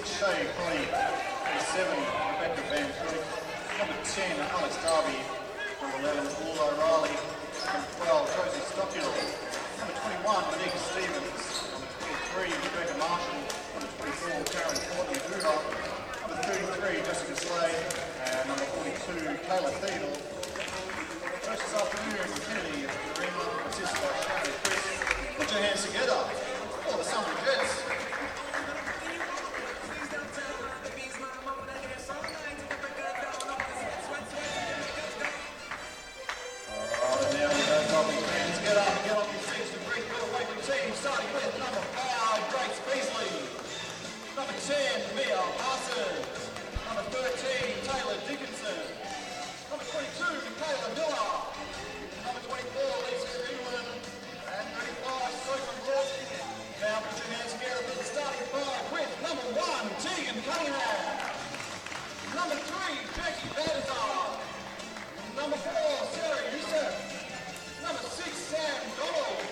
Shay Polly. Number 7, Rebecca Van Cook. Number 10, Alice Darby. Number 11, Paul O'Reilly. Number 12, Josie Stockill. Number 21, Monique Stevens. Number 23, Rebecca Marshall. Number 24, Karen Courtney Hoover. Number 33, Jessica Slade. And number 42, Kayla Thiedel. First this afternoon, Kennedy Marina, assisted by Shannon Chris. Put your hands together for the Sunbury Jets. Starting with number 5, Grace Beasley. Number 10, Mia Parson. Number 13, Taylor Dickinson. Number 22, Kayla Miller. Number 24, Lisa England. And 35, Sophie Rook. Now put your hands together for the starting 5 with number 1, Tegan Cunningham. Number 3, Jackie Badazar. Number 4, Sarah Youssef. Number 6, Sam Donald.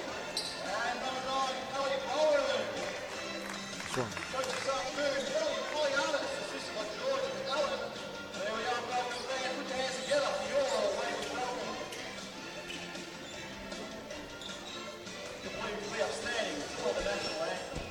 And number 9, Kelly Bowen. Coach this afternoon, Kelly Polyanis, assisted by George and Allen. There we are, Falcons fans. Put your hands together for your Waverley Falcons. Completely outstanding for the national anthem.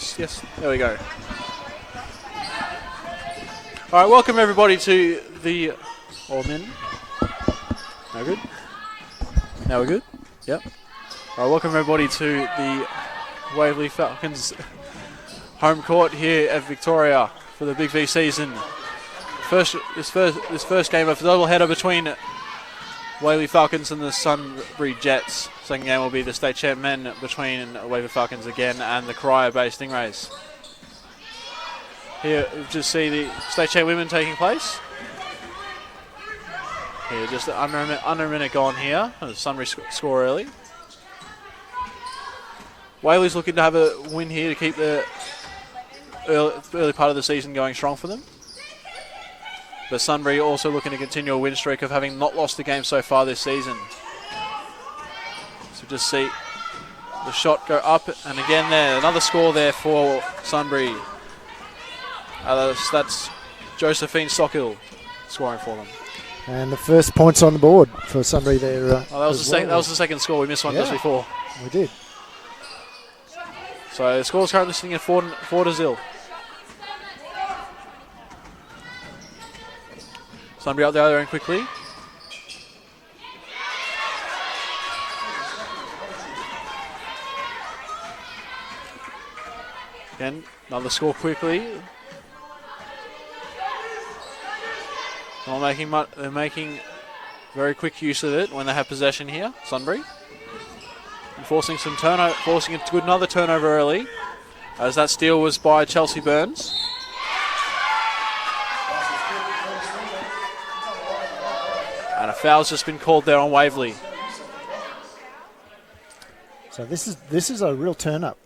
Yes, there we go. All right, welcome everybody to the... All men. No good? Now we're good? Yep. All right, welcome everybody to the Waverley Falcons home court here at Victoria for the BigV season. This first game of the doubleheader between Waverley Falcons and the Sunbury Jets. Second game will be the state champ men between Waverley Falcons again and the Corio-based Stingrays. Here we just see the state champ women taking place. Here, just under a minute gone here. Sunbury score early. Waverley's looking to have a win here to keep the early part of the season going strong for them. But Sunbury also looking to continue a win streak of having not lost a game so far this season. So just see the shot go up, and again there, another score there for Sunbury. That's Josephine Sockhill scoring for them. And the first points on the board for Sunbury there. That was the second score. We missed one just before. We did. So the score's currently sitting at 4-0. Sunbury up the other end quickly. Again, another score quickly. They're making very quick use of it when they have possession here, Sunbury. And forcing another turnover early, as that steal was by Chelsea Burns. And a foul's just been called there on Waverley. So this is a real turn up.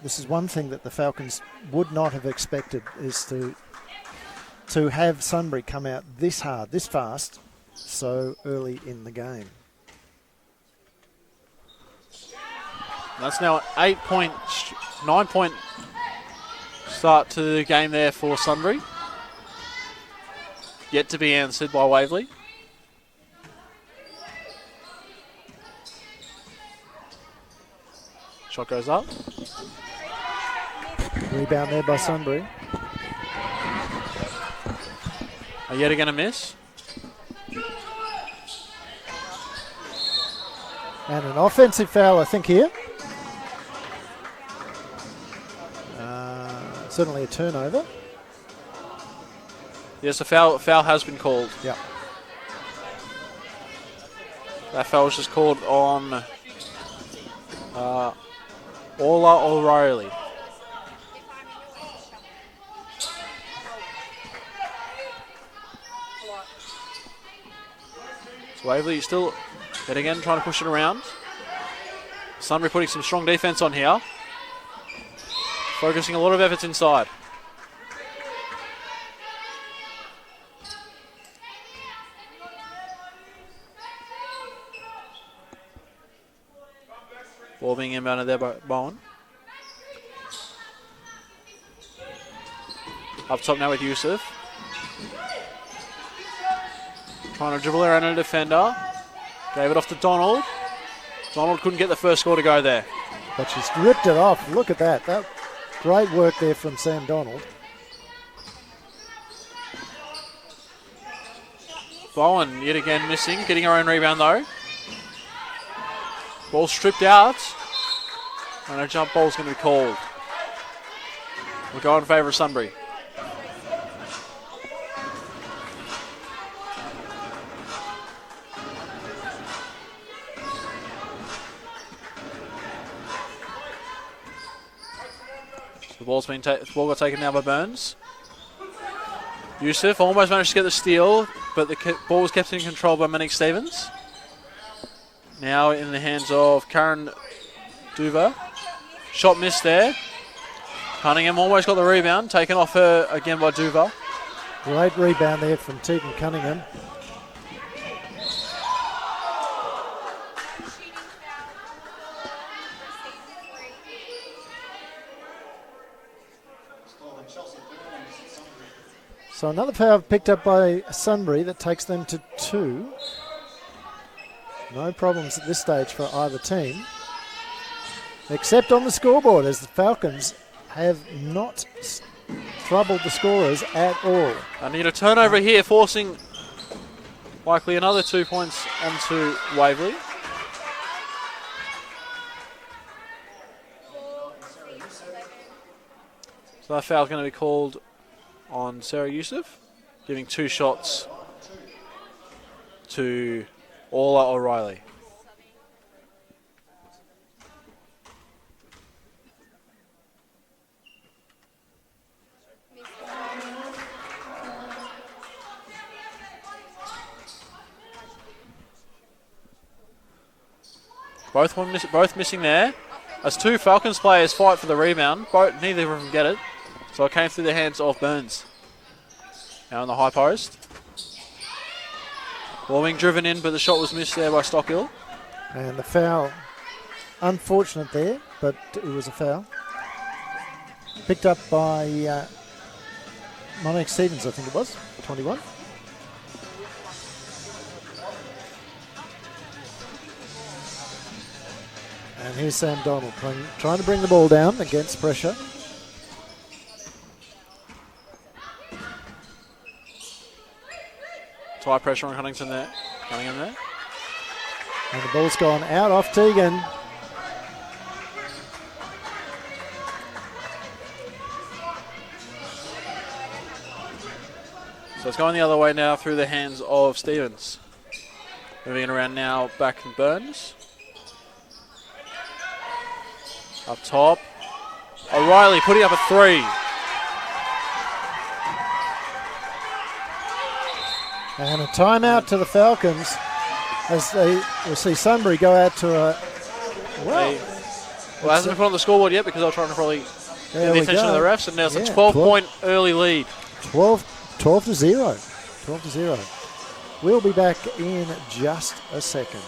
This is one thing that the Falcons would not have expected, is to have Sunbury come out this hard, this fast, so early in the game. That's now an 9-point start to the game there for Sunbury. Yet to be answered by Waverley. Shot goes up. Rebound there by Sunbury. Are yet again a miss. And an offensive foul, I think, here. Certainly a turnover. Yes, a foul has been called. Yeah. That foul was just called on Orla O'Reilly. So Waverley still, yet again, trying to push it around. Sunbury putting some strong defense on here. Focusing a lot of efforts inside. Ball being inbounded there by Bowen. Up top now with Yusuf. Trying to dribble around a defender. Gave it off to Donald. Donald couldn't get the first score to go there. But she's ripped it off. Look at that. Great work there from Sam Donald. Bowen yet again missing, getting her own rebound though. Ball stripped out. And a jump ball's going to be called. We'll go in favour of Sunbury. The ball got taken now by Burns. Yusuf almost managed to get the steal, but the ball was kept in control by Monique Stevens. Now in the hands of Karen Duva. Shot missed there. Cunningham almost got the rebound, taken off her again by Duva. Great rebound there from Tegan Cunningham. So another foul picked up by Sunbury that takes them to 2. No problems at this stage for either team, except on the scoreboard, as the Falcons have not troubled the scorers at all. I need a turnover here, forcing likely another 2 points onto Waverley. So that foul is going to be called on Sarah Youssef, giving 2 shots to Orla O'Reilly. Both missing there. As 2 Falcons players fight for the rebound, neither of them get it. So it came through the hands of Burns. Now on the high post. Ball being driven in, but the shot was missed there by Stockhill. And the foul, unfortunate there, but it was a foul. Picked up by Monique Stevens, I think it was, 21. And here's Sam Donald trying to bring the ball down against pressure. High pressure on Cunningham there. And the ball's gone out off Teagan. So it's going the other way now through the hands of Stevens. Moving it around now back to Burns. Up top. O'Reilly putting up a 3. And a timeout to the Falcons as we'll see Sunbury go out to a... Well, it hasn't been put on the scoreboard yet because they're trying to probably get the attention of the refs, and now it's a 12-point early lead. 12 to 0. 12 to 0. We'll be back in just a second.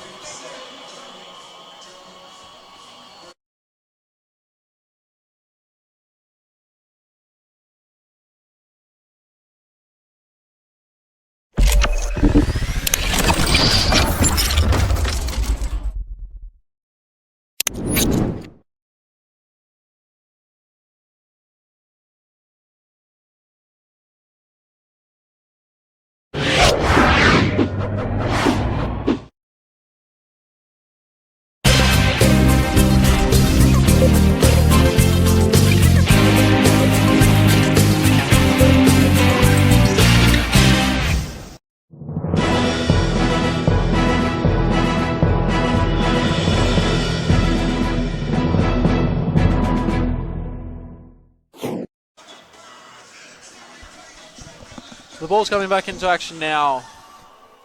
The ball's coming back into action now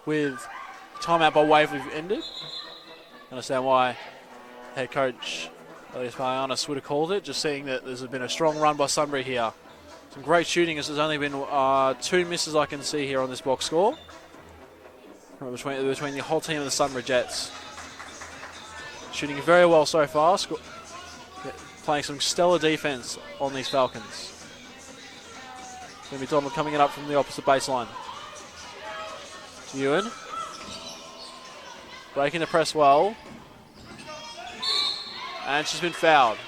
with timeout by Waverley ended. I understand why head coach Elias Palianis would have called it, just seeing that there's been a strong run by Sunbury here. Some great shooting, as there's only been 2 misses I can see here on this box score between the whole team of the Sunbury Jets. Shooting very well so far, playing some stellar defense on these Falcons. It's going to be Donald coming it up from the opposite baseline. To Ewan. Breaking the press well. And she's been fouled.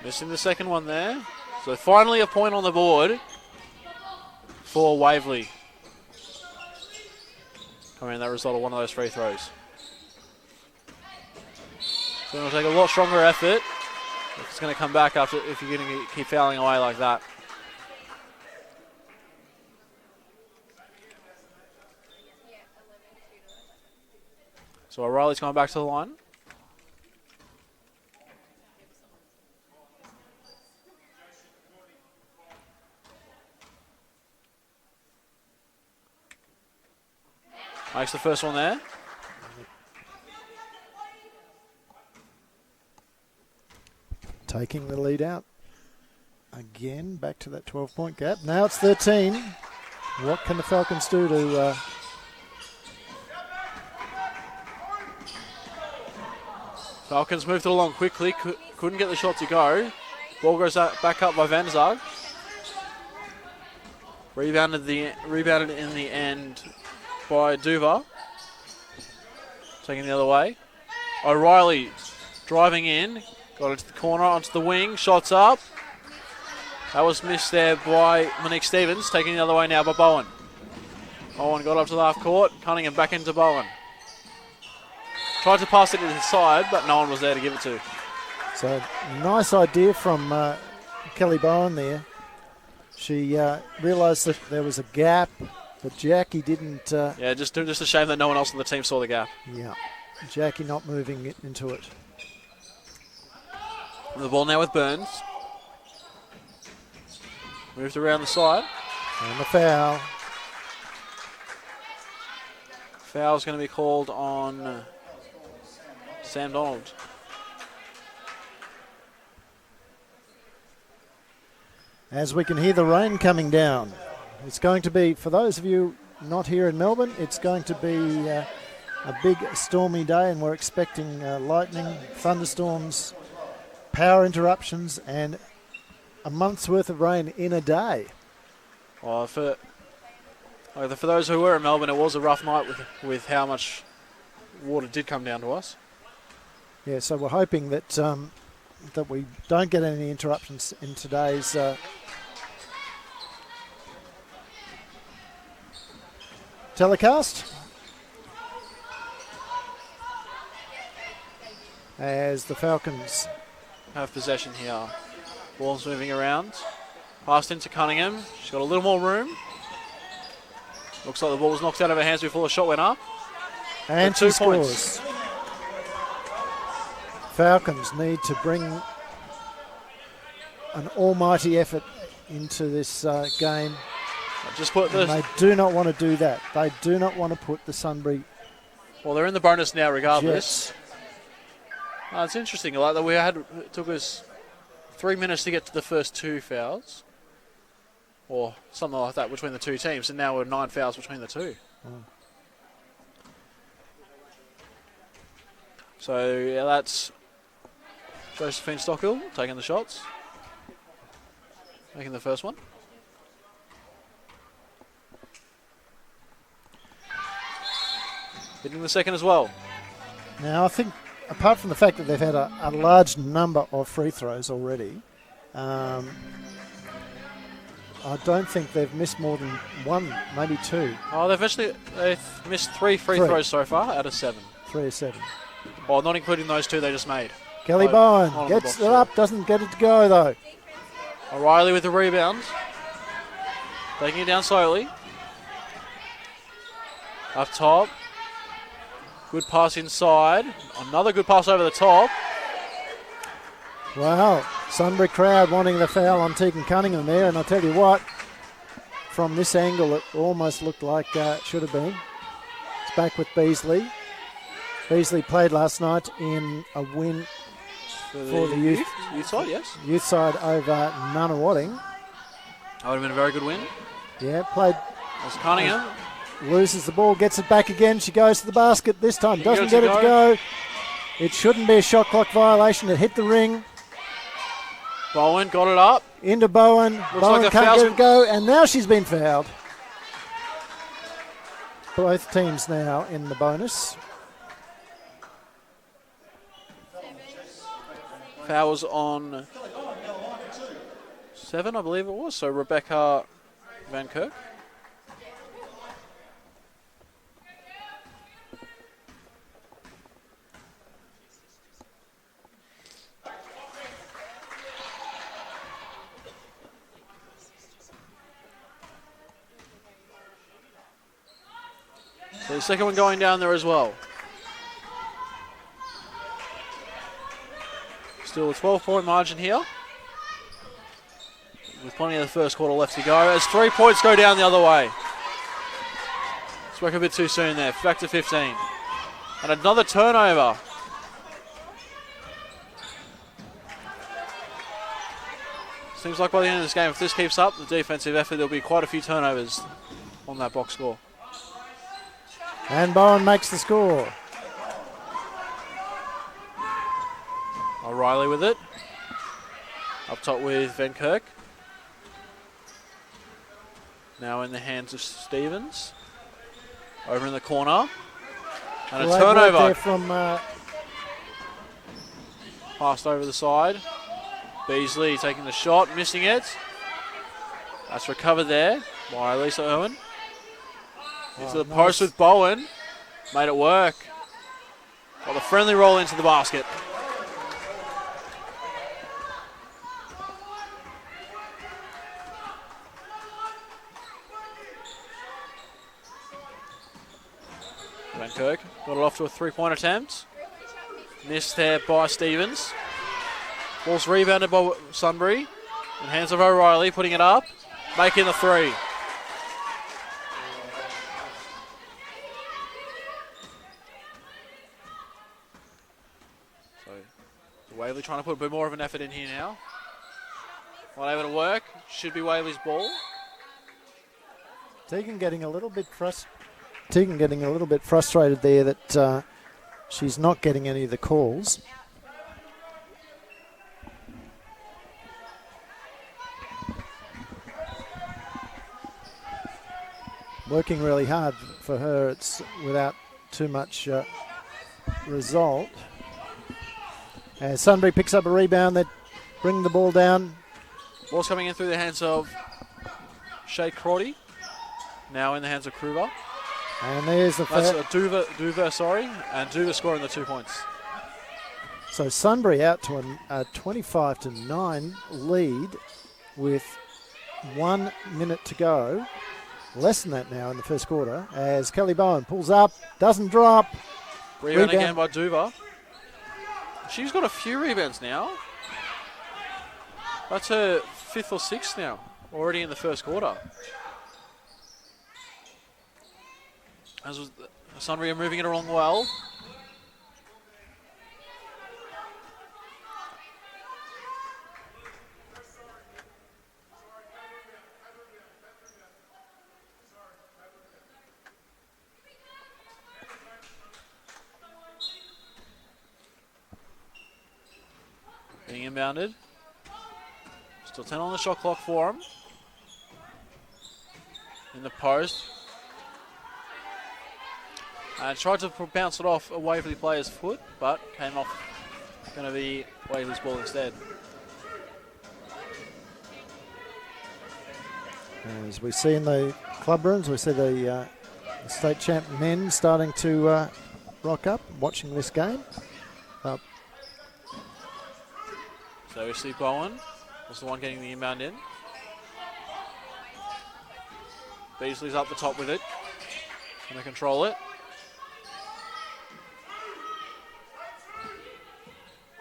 Missing the second one there. So finally a point on the board for Waverley. Coming in that result of one of those free throws. So it'll take a lot stronger effort if it's going to come back after, if you're going to keep fouling away like that. So O'Reilly's going back to the line. Makes the first one there. Taking the lead out. again, back to that 12-point gap. Now it's 13. What can the Falcons do to... Falcons moved it along quickly, couldn't get the shot to go. Ball goes back up by Van Zag. Rebounded in the end by Duva. Taking the other way. O'Reilly driving in, got into the corner, onto the wing, shots up. That was missed there by Monique Stevens, taking the other way now by Bowen. Bowen got up to the half court, Cunningham back into Bowen. Tried to pass it to the side, but no one was there to give it to. So, nice idea from Kelly Bowen there. She realised that there was a gap, but Jackie didn't... yeah, just a shame that no one else on the team saw the gap. Yeah, Jackie not moving into it. The ball now with Burns. Moved around the side. And the foul. Foul's going to be called on Sam Donald. As we can hear the rain coming down. It's going to be, for those of you not here in Melbourne, it's going to be a big stormy day, and we're expecting lightning, thunderstorms, power interruptions, and a month's worth of rain in a day. Well, for those who were in Melbourne, it was a rough night with how much water did come down to us. Yeah, so we're hoping that that we don't get any interruptions in today's telecast. As the Falcons have possession here. Ball's moving around. Passed into Cunningham. She's got a little more room. Looks like the ball was knocked out of her hands before the shot went up. And she scores. Falcons need to bring an almighty effort into this game. Just put this. They do not want to do that. They do not want to put the Sunbury. Well, they're in the bonus now, regardless. Jets. It's interesting. Like that, it took us 3 minutes to get to the first 2 fouls, or something like that between the two teams, and now we're 9 fouls between the two. Oh. So yeah, that's Josephine Stockhill taking the shots, making the first one. Hitting the second as well. Now I think, apart from the fact that they've had a large number of free throws already, I don't think they've missed more than 1, maybe 2. Oh, they've missed 3 free throws so far out of 7. 3 or 7. Well, not including those 2 they just made. Kelly Bowen gets it up, doesn't get it to go though. O'Reilly with the rebound. Taking it down slowly. Up top. Good pass inside. Another good pass over the top. Wow. Sunbury crowd wanting the foul on Tegan Cunningham there, and I'll tell you what, from this angle it almost looked like it should have been. It's back with Beasley. Beasley played last night in a win for the youth side, yes. Youth side over Nunawading. That would have been a very good win. Yeah, played. That's Cunningham. Loses the ball, gets it back again. She goes to the basket this time. Doesn't get it to go. It shouldn't be a shot clock violation. It hit the ring. Bowen got it up. Into Bowen. Bowen like can't get it to go, and now she's been fouled. Both teams now in the bonus. Foul was on 7, I believe it was. So Rebecca Van Kirk. So the second one going down there as well. Still a 12-point margin here. With plenty of the first quarter left to go. As 3 points go down the other way. Spoke a bit too soon there. Back to 15. And another turnover. Seems like by the end of this game, if this keeps up, the defensive effort, there'll be quite a few turnovers on that box score. And Bowen makes the score. O'Reilly with it. Up top with Van Kirk. Now in the hands of Stevens. Over in the corner. And a Great work turnover. there from Passed over the side. Beasley taking the shot, missing it. That's recovered there by Lisa Irwin. Into the post with Bowen. Made it work. Got the friendly roll into the basket. Van Kirk got it off to a three-point attempt. Missed there by Stevens. Ball's rebounded by Sunbury. In hands of O'Reilly, putting it up. Making the three. So, Waverley trying to put a bit more of an effort in here now. Not able to work. Should be Waverley's ball. Tegan getting a little bit frustrated there that she's not getting any of the calls. Working really hard for her. It's without too much result. As Sunbury picks up a rebound, they bring the ball down. Ball's coming in through the hands of Shay Crotty. Now in the hands of Kruger. And there's the That's foul. Duva, sorry. And Duva scoring the 2 points. So Sunbury out to a 25-9 lead with 1 minute to go. Less than that now in the first quarter as Kelly Bowen pulls up, doesn't drop. Rebound again by Duva. She's got a few rebounds now. That's her 5th or 6th now, already in the first quarter. As was Sunbury are moving it along well. Being inbounded. Still 10 on the shot clock for him. In the post. Tried to bounce it off a Waverley player's foot, but came off. Going to be Waverley's ball instead. As we see in the club rooms, we see the state champ men starting to rock up, watching this game. So we see Bowen was the one getting the inbound in. Beasley's up the top with it. Going to control it.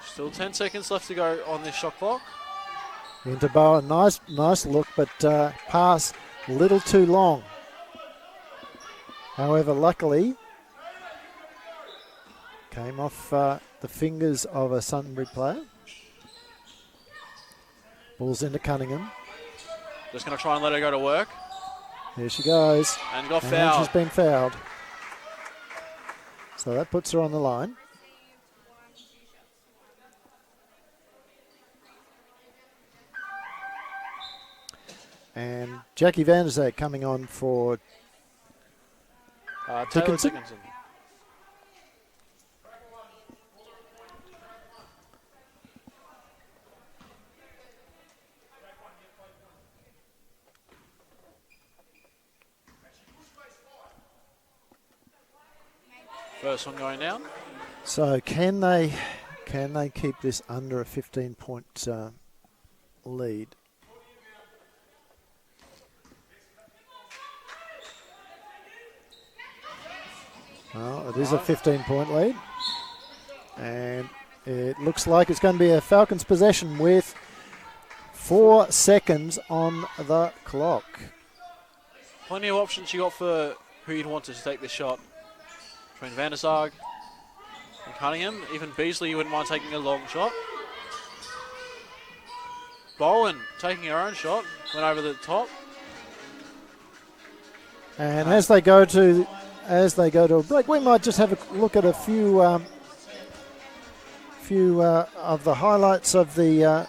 Still 10 seconds left to go on this shot clock. Into Bowen, nice look, but pass a little too long. However, luckily, came off the fingers of a Sunbury player. Ball's into Cunningham. Just going to try and let her go to work. There she goes. And got fouled. She's been fouled. So that puts her on the line. And Jackie Van der Zee coming on for Taylor Dickinson. Dickinson. First one going down. So can they keep this under a 15-point lead? Well, it is a 15-point lead. And it looks like it's going to be a Falcons possession with 4 seconds on the clock. Plenty of options you got for who you'd want to take this shot. Between Van der Sarg and Cunningham. Even Beasley, you wouldn't mind taking a long shot. Bowen taking her own shot. Went over the top. And as they go to a break, we might just have a look at a few of the highlights of the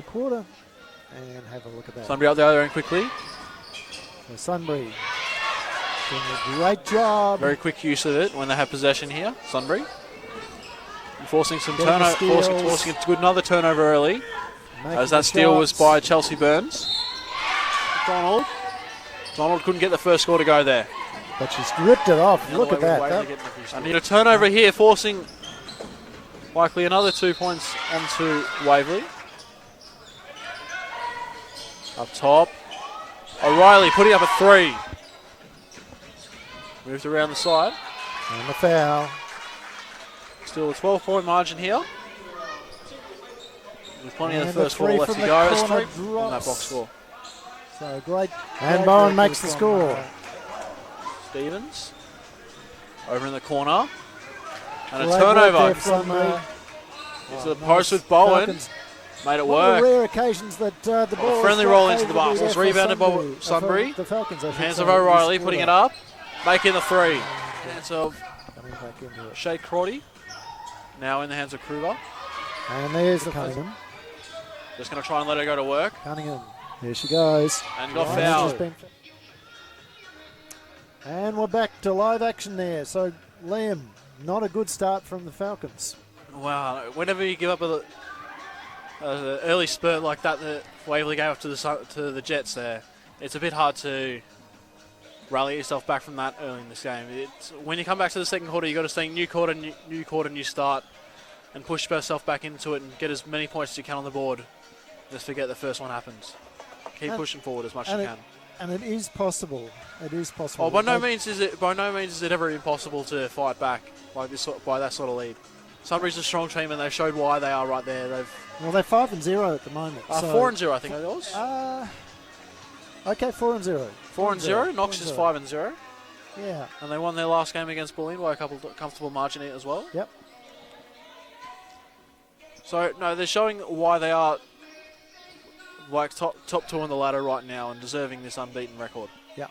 quarter and have a look at that. Sunbury up the other end quickly. So Sunbury doing a great job. Very quick use of it when they have possession here. Sunbury. Forcing some Getting the turnover, steals. forcing another turnover early. Making As that the steal was shots. by Chelsea Burns. Donald couldn't get the first score to go there. But she's ripped it off. The Look other at way that. with Waverley getting a few scores. I need a turnover here, forcing likely another 2 points onto Waverley. Up top. O'Reilly putting up a 3. Moved around the side. And the foul. Still a 12-point margin here. With plenty of And the the first quarter three left from to the go. It's corner 3 on that drops. box score. So great. And great Bowen work makes the from, score. Stevens over in the corner. And a great turnover. work there from, Into the post with Bowen. Falcons. Made it One of work. the rare occasions that the ball. A friendly got roll into the favourably basket. there It's for rebounded by Sunbury. The Falcons, I should Hands say, of O'Reilly this putting it quarter. up. Making the 3. Hands of Coming back into it. Shea Crotty. Now in the hands of Kruger. And there's the Cunningham. Just going to try and let her go to work. Cunningham. Here she goes. And got Right, fouled. she's been- And we're back to live action there. So, Liam, not a good start from the Falcons. Wow. Whenever you give up an early spurt like that Waverley gave up to the Jets there, it's a bit hard to rally yourself back from that early in this game. When you come back to the second quarter, you've got to stay new quarter, new start, and push yourself back into it and get as many points as you can on the board. Just forget the first one happens. Keep pushing forward as much as you can. And it is possible. It is possible. Oh, by no means is it ever impossible to fight back like this by that sort of lead. Sunbury's a strong team, and they've showed why they are right there. They're 5-0 at the moment. 4-0, I think it was. Okay, 4-0. 4-0. Knox is 5-0. Yeah. And they won their last game against Bulleen by a comfortable margin as well. Yep. So no, they're showing why they are like top 2 on the ladder right now and deserving this unbeaten record. Yeah.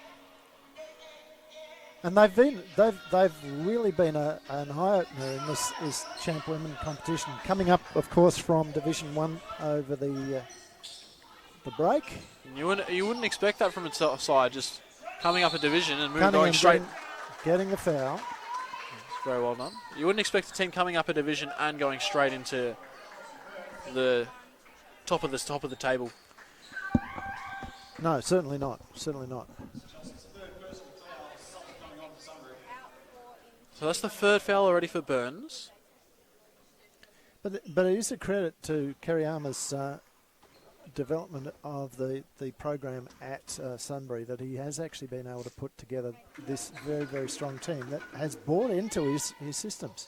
And they've really been an eye opener in this champ women competition. Coming up, of course, from Division 1 over the break. You wouldn't expect that from its side, just coming up a division and Cunningham going straight. Getting the foul. Very well done. You wouldn't expect a team coming up a division and going straight into the top of the table. No, certainly not. Certainly not. So that's the third foul already for Burns. But it is a credit to Kerryama's development of the program at Sunbury that he has actually been able to put together this very, very strong team that has bought into his systems.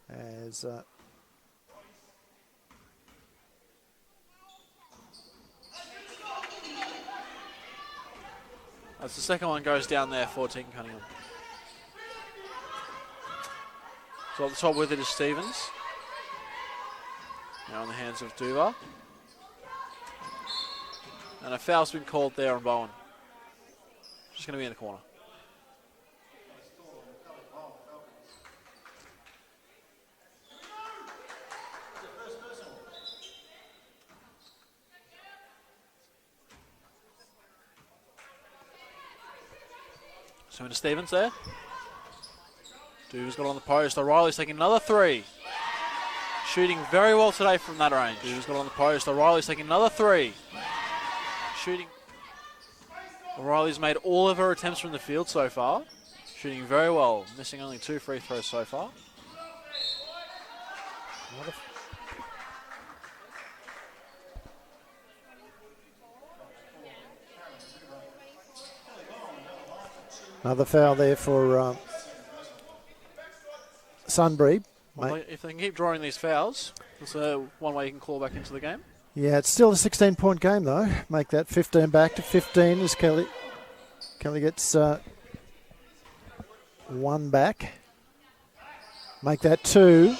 As As the second one goes down there for Tegan Cunningham. So at the top with it is Stevens. Now in the hands of Duva. And a foul's been called there on Bowen. Just going to be in the corner. So into Stevens there. Duva's got on the post. O'Reilly's taking another 3. Shooting very well today from that range. Duva's got on the post. O'Reilly's taking another 3. Shooting. O'Reilly's made all of her attempts from the field so far. Shooting very well. Missing only 2 free throws so far. another foul there for Sunbury. Well, if they can keep drawing these fouls, that's one way you can claw back into the game. Yeah, it's still a 16-point game, though. Make that 15 back to 15 as Kelly gets 1 back. Make that 2.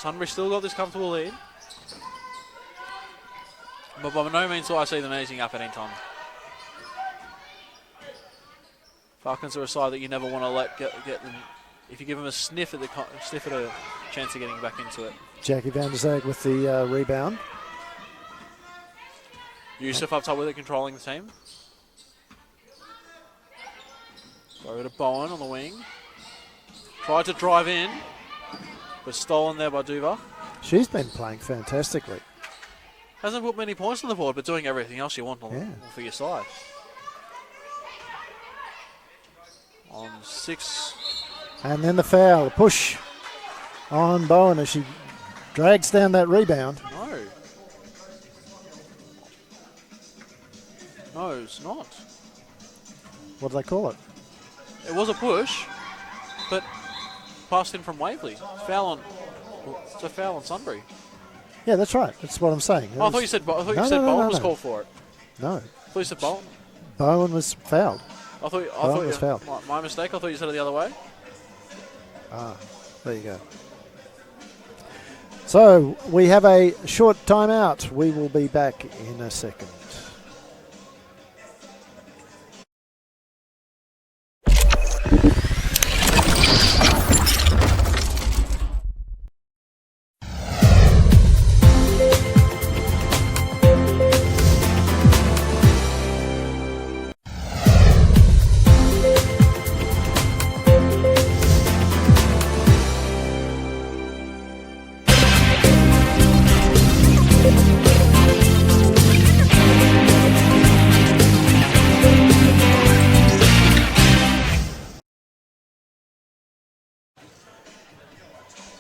Sunbury still got this comfortable lead. But by no means do I see them easing up at any time. Falcons are a side that you never want to let get them. If you give them a sniff at a chance of getting back into it. Jackie van der Zaag with the rebound. Yusuf up top with it, controlling the team. Over to Bowen on the wing. Tried to drive in, but stolen there by Duva. She's been playing fantastically. Hasn't put many points on the board, but doing everything else you want for your side. On 6. And then the foul, the push on Bowen as she drags down that rebound. No, it's not. What do they call it? It was a push, but passed in from Waverley. It's a foul on Sunbury. Yeah, that's right. That's what I'm saying. I thought you said Bowen was called for it. No. I thought you said Bowen. Bowen was fouled. I thought Bowen was fouled. My mistake. I thought you said it the other way. There you go. So we have a short timeout. We will be back in a second.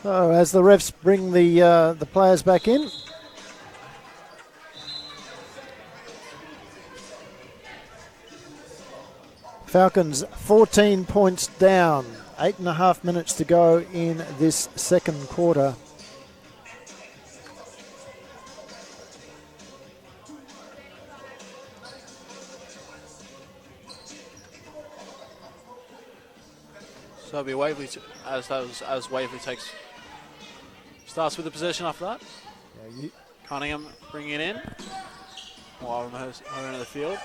So as the refs bring the players back in, Falcons 14 points down, 8.5 minutes to go in this second quarter. So it'll be Waverley as Waverley starts with the possession after that. Yeah, Cunningham bringing it in. While her into the field.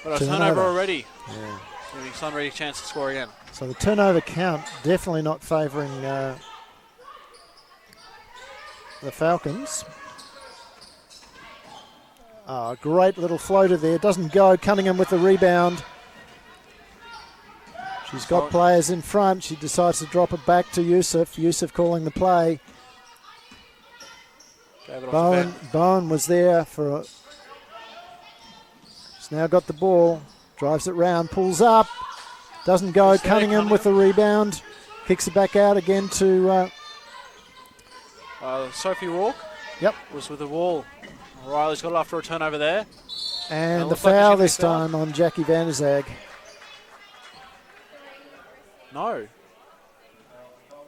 But a turnover already. Yeah. Giving Sunbury a chance to score again. So the turnover count definitely not favouring the Falcons. Great little floater there. Doesn't go. Cunningham with the rebound. She's got players in front. She decides to drop it back to Yusuf. Yusuf calling the play. Bowen was there for... She's now got the ball. Drives it round. Pulls up. Doesn't go. Cunningham with the rebound. Kicks it back out again to... Sophie Rourke. Yep. Was with the ball. Riley's got it after a turnover there. And the foul this time on Jackie van der Zaag. No. I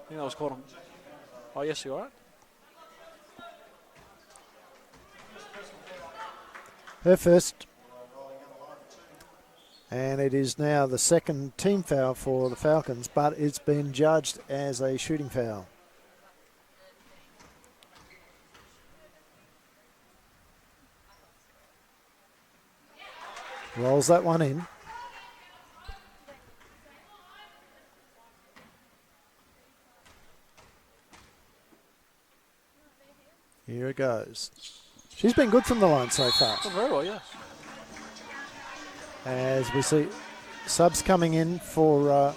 think that was called on... Oh, yes, you're right. Her first. And it is now the second team foul for the Falcons, but it's been judged as a shooting foul. Rolls that one in. Here it goes. She's been good from the line so far. Done very well, yes. As we see subs coming in for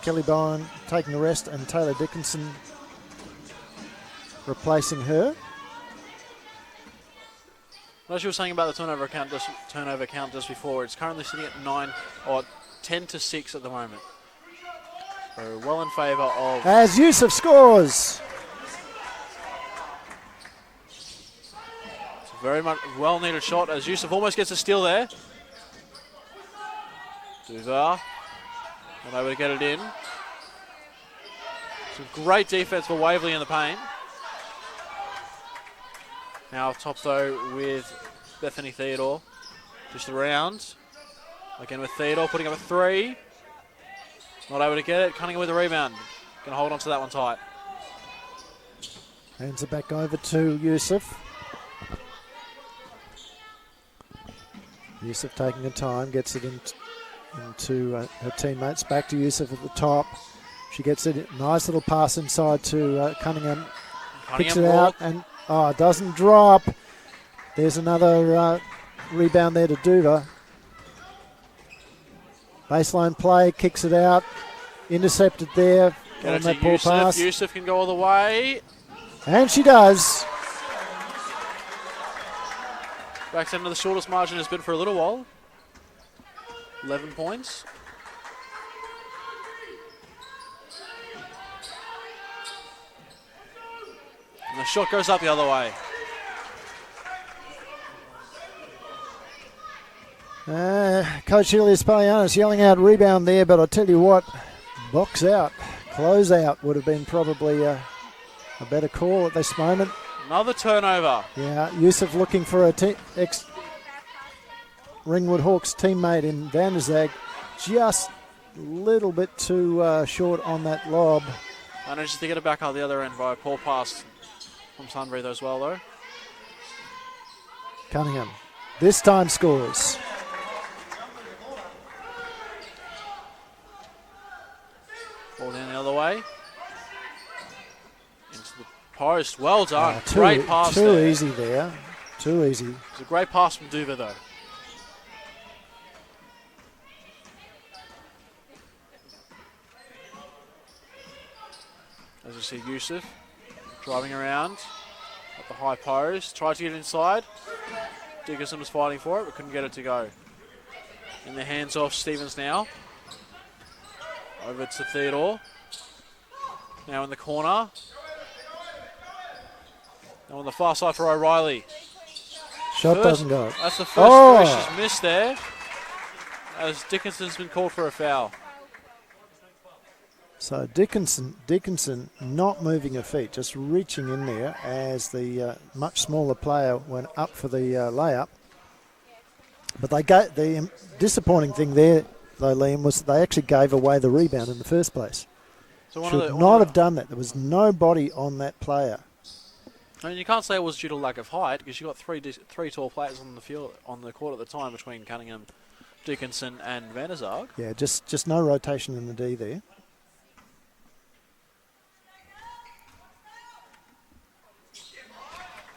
Kelly Bowen taking a rest and Taylor Dickinson replacing her. As you were saying about the turnover count just before, it's currently sitting at 10 to 6 at the moment. So well in favour of... As Yusuf scores. It's a very much well-needed shot as Yusuf almost gets a steal there. Duvar not able to get it in. Some great defence for Waverley in the paint. Now top though with Bethany Theodore. Just around. Again with Theodore putting up a three. Not able to get it. Cunningham with the rebound. Going to hold on to that one tight. Hands it back over to Yusuf. Yusuf taking the time, gets it into her teammates. Back to Yusuf at the top. She gets it. Nice little pass inside to Cunningham. Picks it out and doesn't drop. There's another rebound there to Duva. Baseline play, kicks it out. Intercepted there on that poor pass. Yusuf can go all the way. And she does. Backs into the shortest margin has been for a little while. 11 points. And the shot goes up the other way. Coach Julius Palianos yelling out rebound there, but I'll tell you what, box out, close out would have been probably a better call at this moment. Another turnover. Yeah, Yusuf looking for a ex-Ringwood Hawks teammate in Van der Zag. Just a little bit too short on that lob. Manages to get it back out the other end by a poor pass from Sunbury as well, though. Cunningham this time scores. Ball down the other way. Into the post. Well done. Great pass Too there. easy there. Too easy. It's a great pass from Duva, though. As you see Yusuf driving around at the high post. Tried to get inside. Dickinson was fighting for it, but couldn't get it to go. In the hands off Stevens now. Over to Theodore. Now in the corner. Now on the far side for O'Reilly. Shot doesn't go. That's the first three she's missed there. As Dickinson's been called for a foul. So Dickinson not moving her feet, just reaching in there as the much smaller player went up for the layup. But the disappointing thing there, though, Liam, was they actually gave away the rebound in the first place. So Should not have done that. There was nobody on that player. I mean, you can't say it was due to lack of height because you got three tall players on the field on the court at the time between Cunningham, Dickinson, and Van der Zag. Yeah, just no rotation in the D there.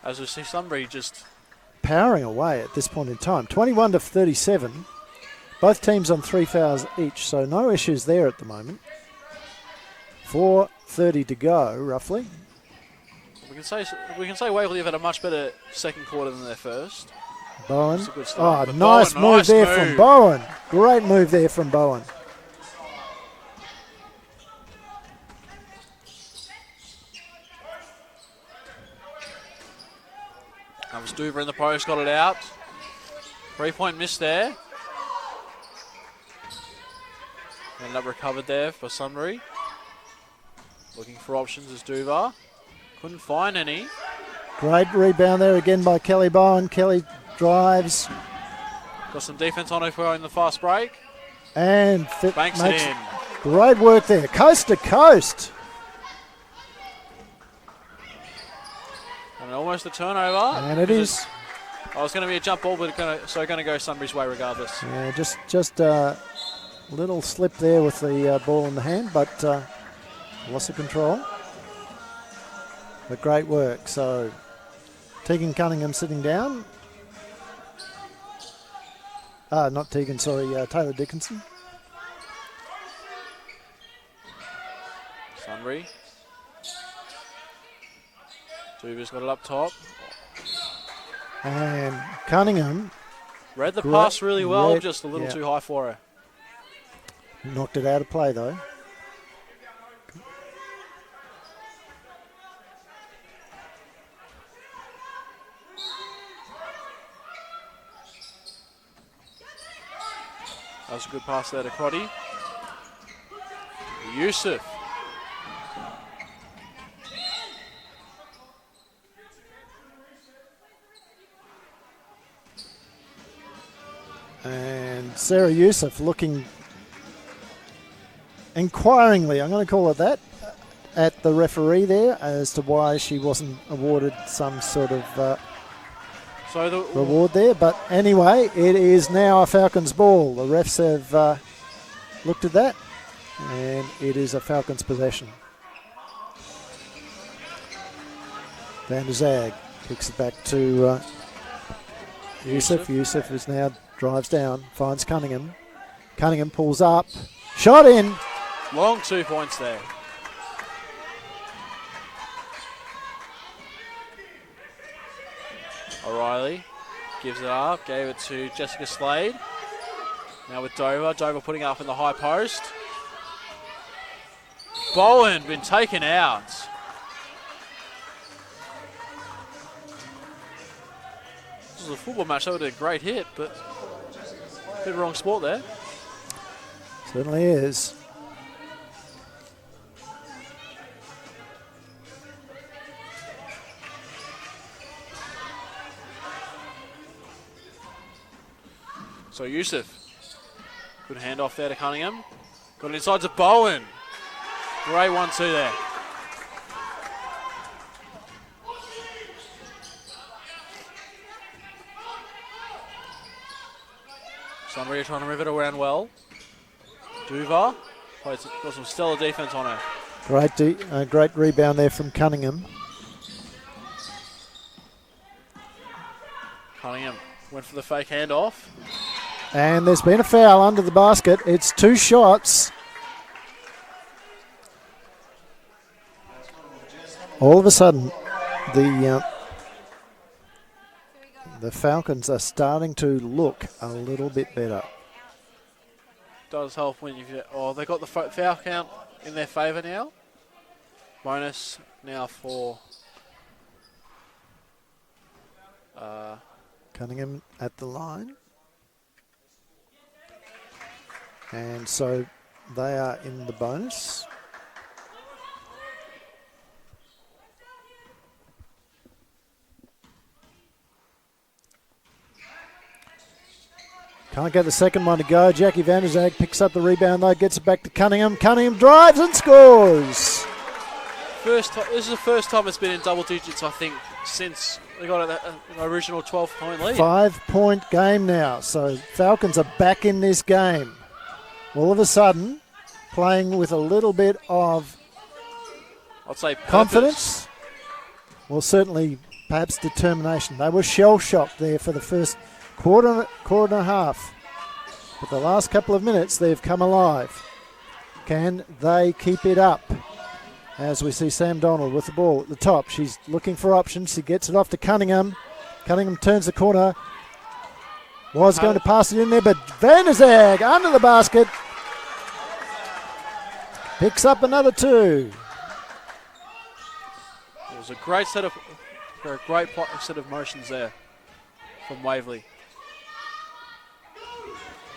As we see Sunbury just powering away at this point in time. 21-37. Both teams on 3 fouls each, so no issues there at the moment. 4:30 to go, roughly. we can say Waverley have had a much better second quarter than their first. Bowen. That's a good start. Nice move there from Bowen. Great move there from Bowen. That was Duva in the post, got it out. 3-point miss there. Ended up recovered there for Sunbury. Looking for options is Duva. Couldn't find any. Great rebound there again by Kelly Bowen. Kelly drives. Got some defense on her in the fast break. And banks it in. Great work there. Coast to coast. And almost a turnover. And it is. Oh, it's going to be a jump ball, but going to go Sunbury's way regardless. Yeah, just a little slip there with the ball in the hand, but loss of control. But great work. So Tegan Cunningham sitting down. Not Tegan, sorry, Taylor Dickinson. Sunbury. Duva's got it up top. And Cunningham read the pass really well, just a little too high for her. Knocked it out of play though. That was a good pass there to Crotty. Yusuf. And Sarah Yusuf looking inquiringly, I'm going to call it that, at the referee there as to why she wasn't awarded some sort of reward there. But anyway, it is now a Falcons ball. The refs have looked at that, and it is a Falcons possession. Van der Zag kicks it back to Yusuf. Yusuf is now drives down, finds Cunningham. Cunningham pulls up, shot in. Long 2 points there. O'Reilly gives it up, gave it to Jessica Slade. Now with Dover. Dover putting up in the high post. Bowen been taken out. This was a football match. That would have been a great hit, but a bit of wrong sport there. Certainly is. So Yusuf, good handoff there to Cunningham. Got it inside to Bowen. Great 1-2 there. Sunbury trying to move it around well. Duva got some stellar defense on her. Great rebound there from Cunningham. Cunningham went for the fake handoff. And there's been a foul under the basket. It's 2 shots. All of a sudden, the Falcons are starting to look a little bit better. Does help when they got the foul count in their favour now. Bonus now for Cunningham at the line. And so they are in the bonus. Can't get the second one to go. Jackie Van der Zag picks up the rebound though, gets it back to Cunningham. Cunningham drives and scores. This is the first time it's been in double digits, I think, since they got an original 12-point lead. 5-point game now. So Falcons are back in this game. All of a sudden, playing with a little bit of confidence. Well, certainly, perhaps determination. They were shell-shocked there for the first quarter and a half. But the last couple of minutes, they've come alive. Can they keep it up? As we see Sam Donald with the ball at the top. She's looking for options. She gets it off to Cunningham. Cunningham turns the corner. Was going to pass it in there, but Van der Zag under the basket. Picks up another 2. It was a great set of motions there from Waverley.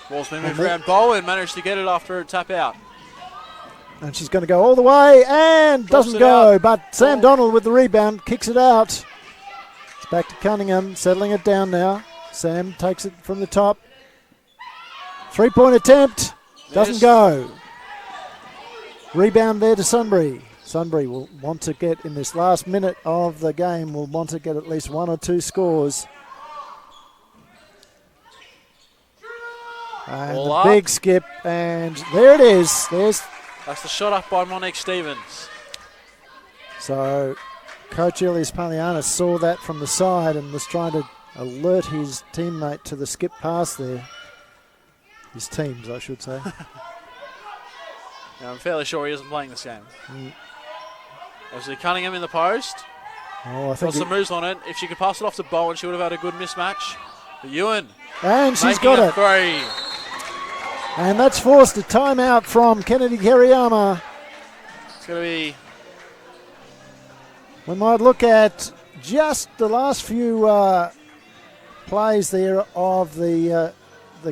Ball's been moved around. Bowen managed to get it after a tap out. And she's going to go all the way and doesn't go. But Sam Donald with the rebound kicks it out. It's back to Cunningham, settling it down now. Sam takes it from the top. 3-point attempt. Doesn't go. Rebound there to Sunbury. Sunbury will want to get, in this last minute of the game, will want to get at least 1 or 2 scores. And the big skip, and there it is. That's the shot up by Monique Stevens. So Coach Elias Palianis saw that from the side and was trying to alert his teammate to the skip pass there. His teams, I should say. I'm fairly sure he isn't playing this game. Obviously Cunningham in the post. I think got some moves on it. If she could pass it off to Bowen, she would have had a good mismatch. But Ewan. And she's got it. 3. And that's forced a timeout from Kennedy Kariyama. It's going to be... We might look at just the last few plays there of the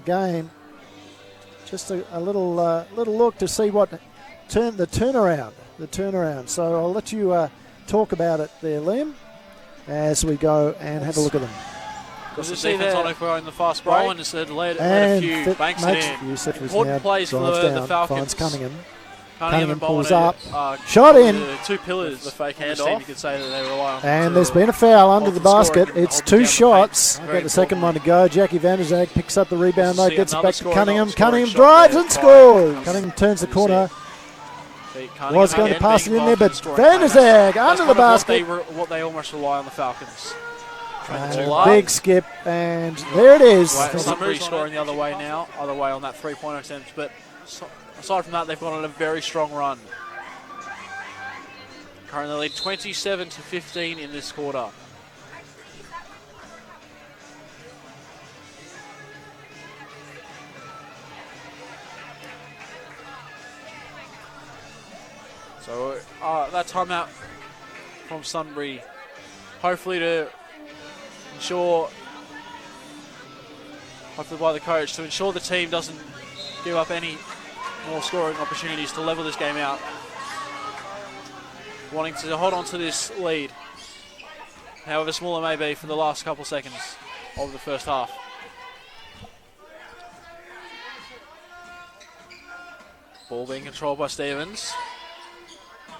game. Just a little look to see what the turnaround. So I'll let you talk about it there, Liam, as we go and have a look at them. Got some defense on it in the fast break. And led a few, banks it in. Yusuf Important plays for the Falcons. Finds Cunningham. Cunningham pulls Bowen up. Shot in. The two pillars, the fake handoff. You could say that they rely on. And there's been a foul under the basket. scoring, It's holding 2 down the shots. paint. I've Very got the second one to go. Jackie Van der Zag picks up the rebound though, See gets it another back to scoring, Cunningham. not scoring Cunningham shot drives there. and scores. Five. Cunningham turns the See. corner. Cunningham Was going to again pass it being in there, involved but scoring Van der play. Zag That's under the kind of basket. what they almost rely on the Falcons. Big skip, and there it is. Sunbury scoring the other way now, other way on that three-point attempt. But aside from that, they've gone on a very strong run. Currently lead 27-15 in this quarter. So that timeout from Sunbury, hopefully by the coach, to ensure the team doesn't give up any more scoring opportunities to level this game out. Wanting to hold on to this lead, however small it may be, for the last couple seconds of the first half. Ball being controlled by Stevens.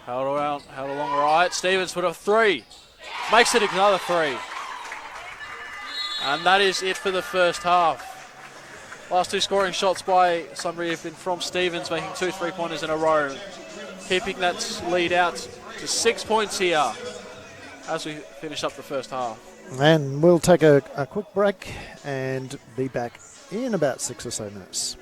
Held along right. Stevens put a 3. Makes it another 3. And that is it for the first half. Last 2 scoring shots by Sunbury have been from Stevens, making 2 3-pointers in a row. Keeping that lead out to 6 points here as we finish up the first half. And we'll take a quick break and be back in about 6 or so minutes.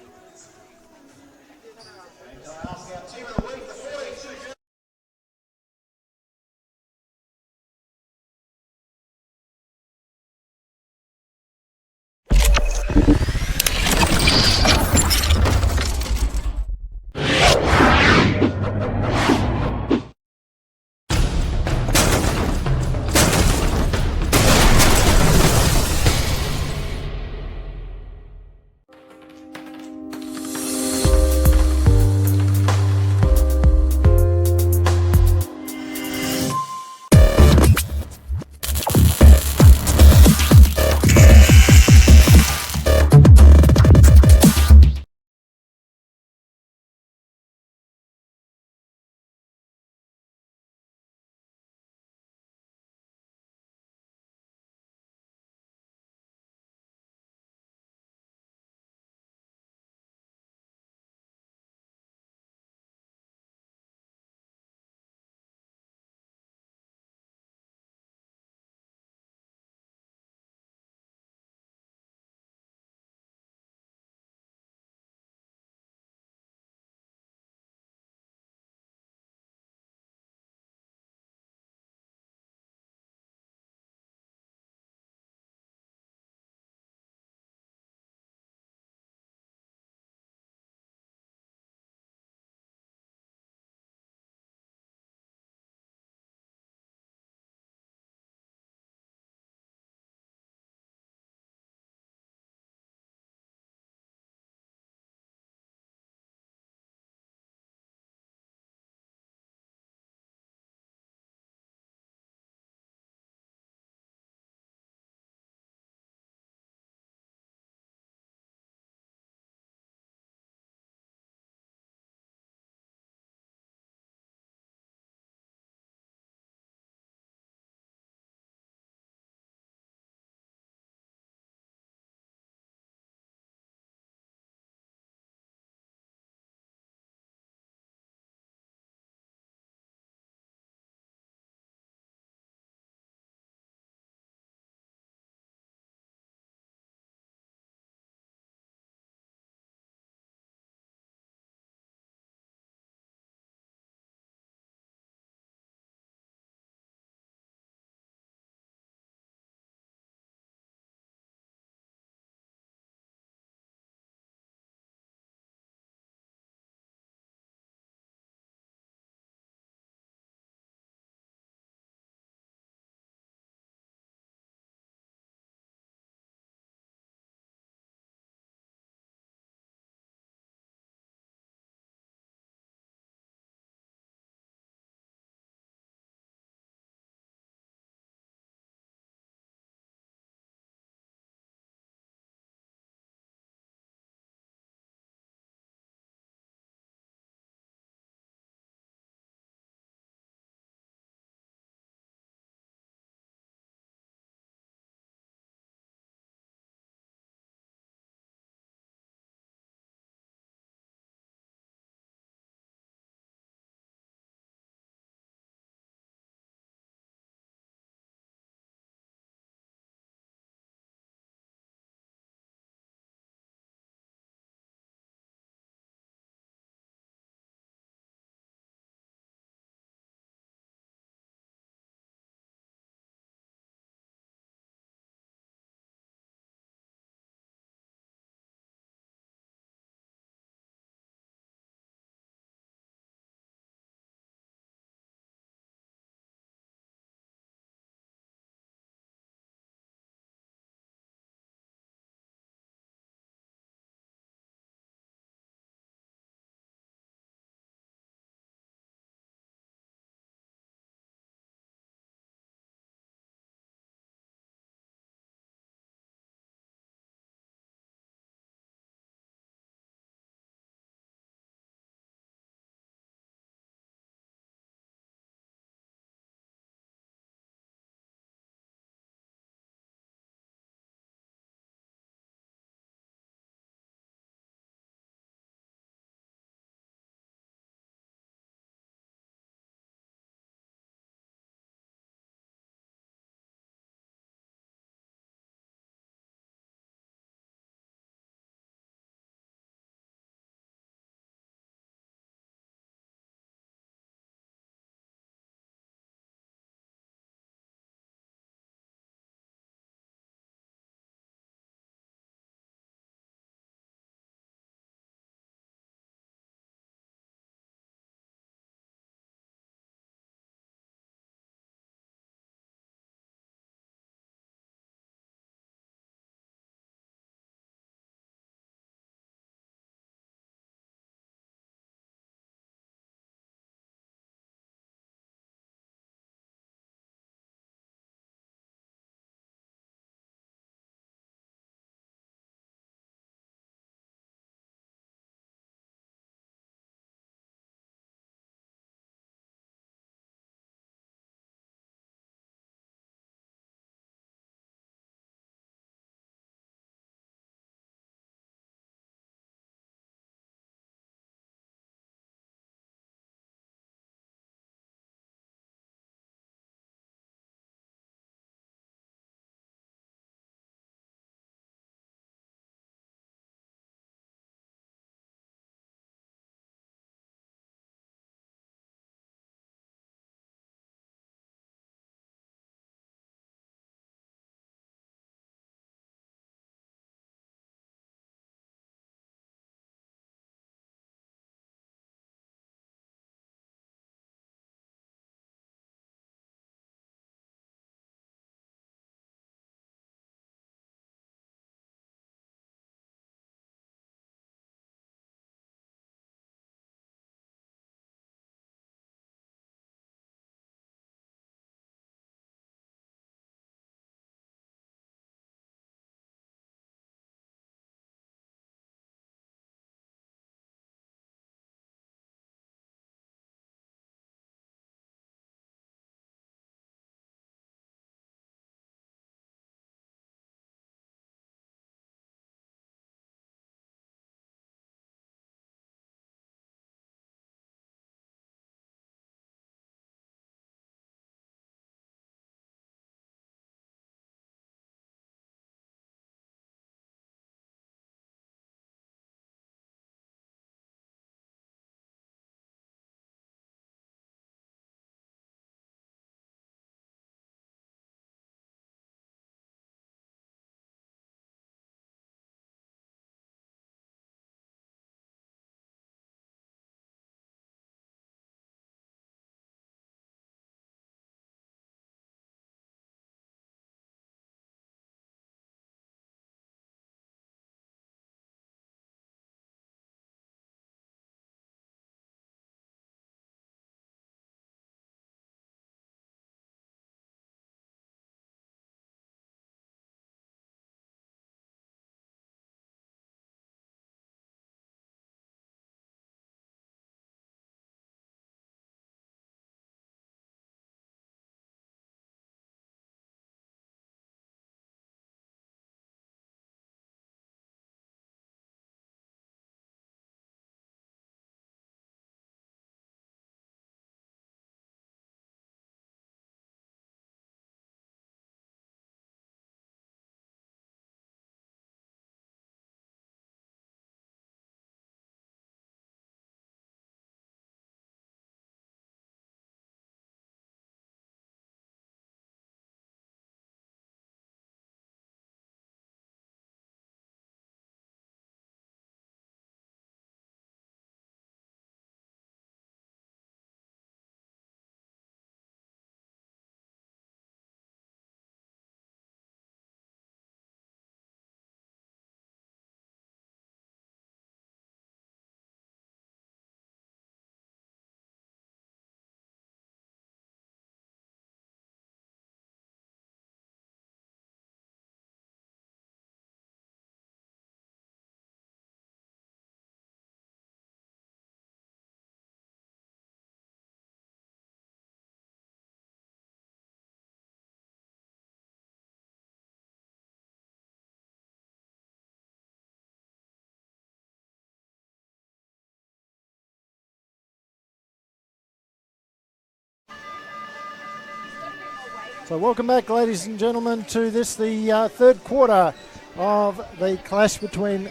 So welcome back, ladies and gentlemen, to this, the third quarter of the clash between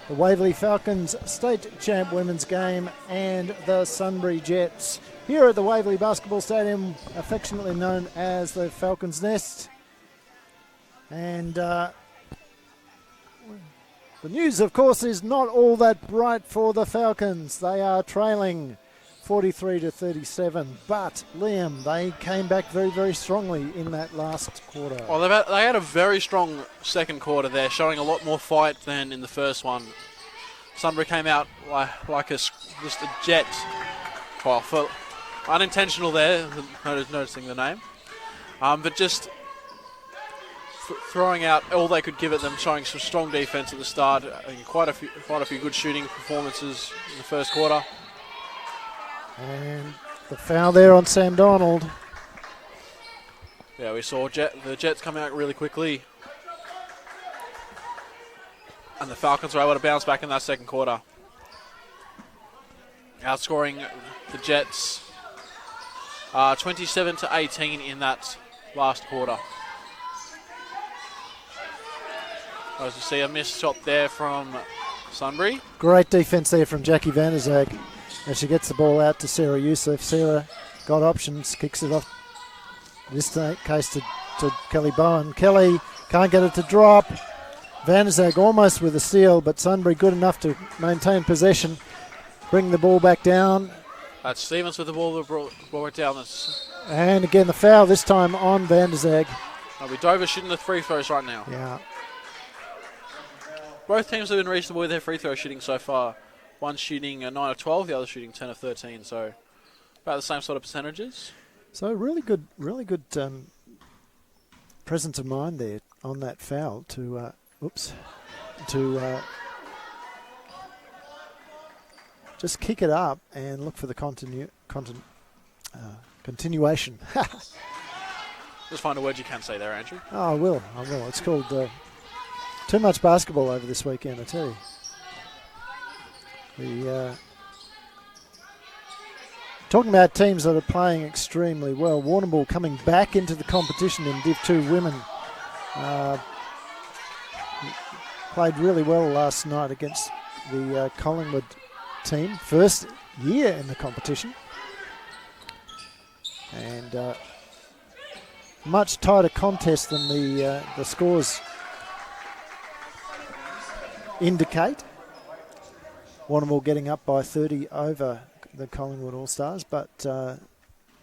the Waverley Falcons state champ women's game and the Sunbury Jets here at the Waverley Basketball Stadium, affectionately known as the Falcons' Nest. And the news, of course, is not all that bright for the Falcons. They are trailing 43-37, but Liam, they came back very, very strongly in that last quarter. Well, they had a very strong second quarter there, showing a lot more fight than in the first one. Sunbury came out like just a jet. Well, for unintentional there, noticing the name, but just throwing out all they could give at them, showing some strong defense at the start. Quite a few good shooting performances in the first quarter. And the foul there on Sam Donald. Yeah, we saw the Jets coming out really quickly. And the Falcons were able to bounce back in that second quarter. Outscoring the Jets 27-18 in that last quarter. As you see, a missed shot there from Sunbury. Great defense there from Jackie Van der Zag. As she gets the ball out to Sarah Youssef. Sarah got options, kicks it off, in this case to Kelly Bowen. Kelly can't get it to drop. Van der Zag almost with a steal, but Sunbury good enough to maintain possession, bring the ball back down. That's Stevens with the ball that brought it down. And again the foul, this time on Van der Zag. We Dover shooting the free throws right now. Yeah. Both teams have been reasonable with their free throw shooting so far. One shooting 9 of 12, the other shooting 10 of 13. So about the same sort of percentages. So really good presence of mind there on that foul to just kick it up and look for the continuation. Just find a word you can say there, Andrew. Oh, I will. It's called too much basketball over this weekend, I tell you. Talking about teams that are playing extremely well, Warrnambool coming back into the competition in Div 2 women. Played really well last night against the Collingwood team. First year in the competition. And much tighter contest than the scores indicate. Warrnambool getting up by 30 over the Collingwood All-Stars, but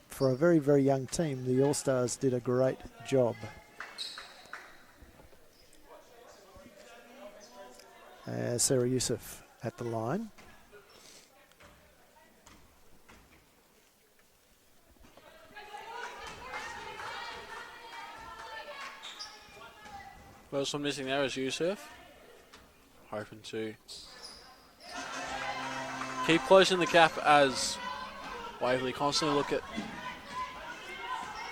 for a very, very young team, the All-Stars did a great job. Sarah Youssef at the line. First one missing there is Youssef. Hoping to keep closing the gap as Waverley constantly look at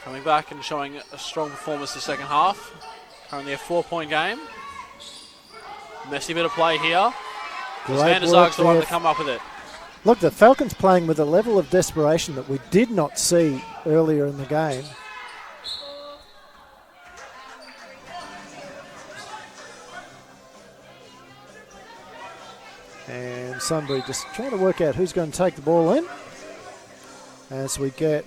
coming back and showing a strong performance the second half. Currently a 4-point game. Messy bit of play here. Van der Zag's the one to come up with it. Look, the Falcons playing with a level of desperation that we did not see earlier in the game. And Sunbury just trying to work out who's going to take the ball in. As we get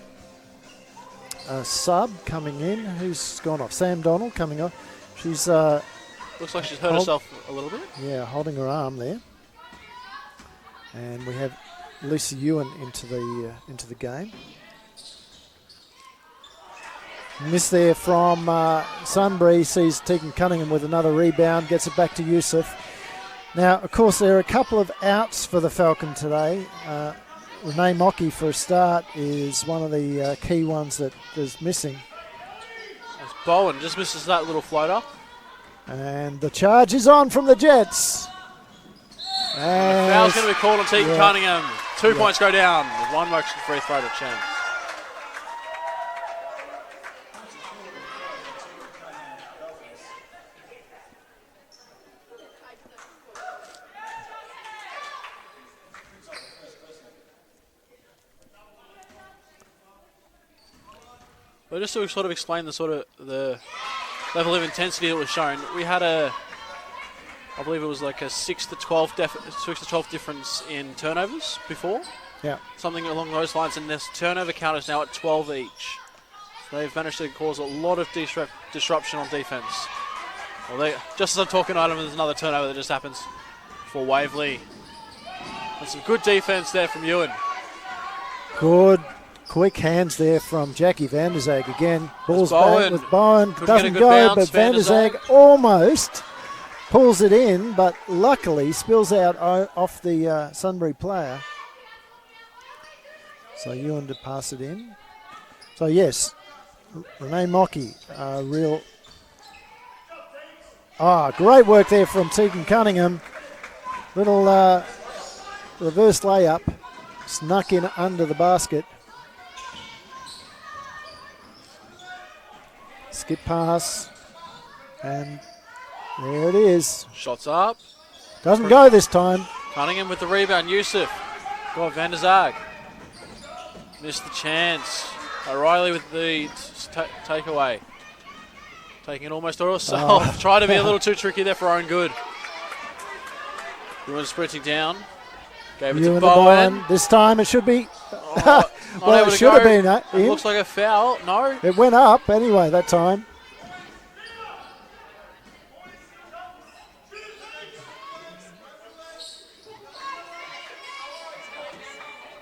a sub coming in. Who's gone off? Sam Donald coming off. She's looks like she's hurt herself a little bit. Yeah, holding her arm there. And we have Lucy Ewan into the game. Miss there from Sunbury. Sees Tegan Cunningham with another rebound. Gets it back to Youssef. Now, of course, there are a couple of outs for the Falcon today. Renee Mockey, for a start, is one of the key ones that is missing. As Bowen just misses that little floater. And the charge is on from the Jets. And the foul's going to be called on Tegan Cunningham. 2 points go down with one more free throw to chance. But just to sort of explain the level of intensity that was shown, we had I believe it was like a 6 to 12 difference in turnovers before. Yeah. Something along those lines, and this turnover count is now at 12 each. So they've managed to cause a lot of disruption on defence. Well, just as I'm talking to them, there's another turnover that just happens for Waverley. And some good defence there from Ewan. Good, quick hands there from Jackie van der Zag again. Ball's Bowen. back with Bowen. Couldn't Doesn't get a good go, bounce. but van der Zag almost pulls it in, but luckily spills out off the Sunbury player. So Ewan to pass it in. So yes, Renee Mockey, real... great work there from Tegan Cunningham. Little reverse layup. Snuck in under the basket. Skip pass. And there it is. Shots up. Doesn't go this time. Cunningham with the rebound. Yusuf. Got Van der Zag. Missed the chance. O'Reilly with the takeaway. Taking it almost to herself. Tried to be a little too tricky there for her own good. Ewan sprinting down. Gave it to Bowen. This time it should be. Well, it should have been. It looks like a foul. No. It went up anyway that time.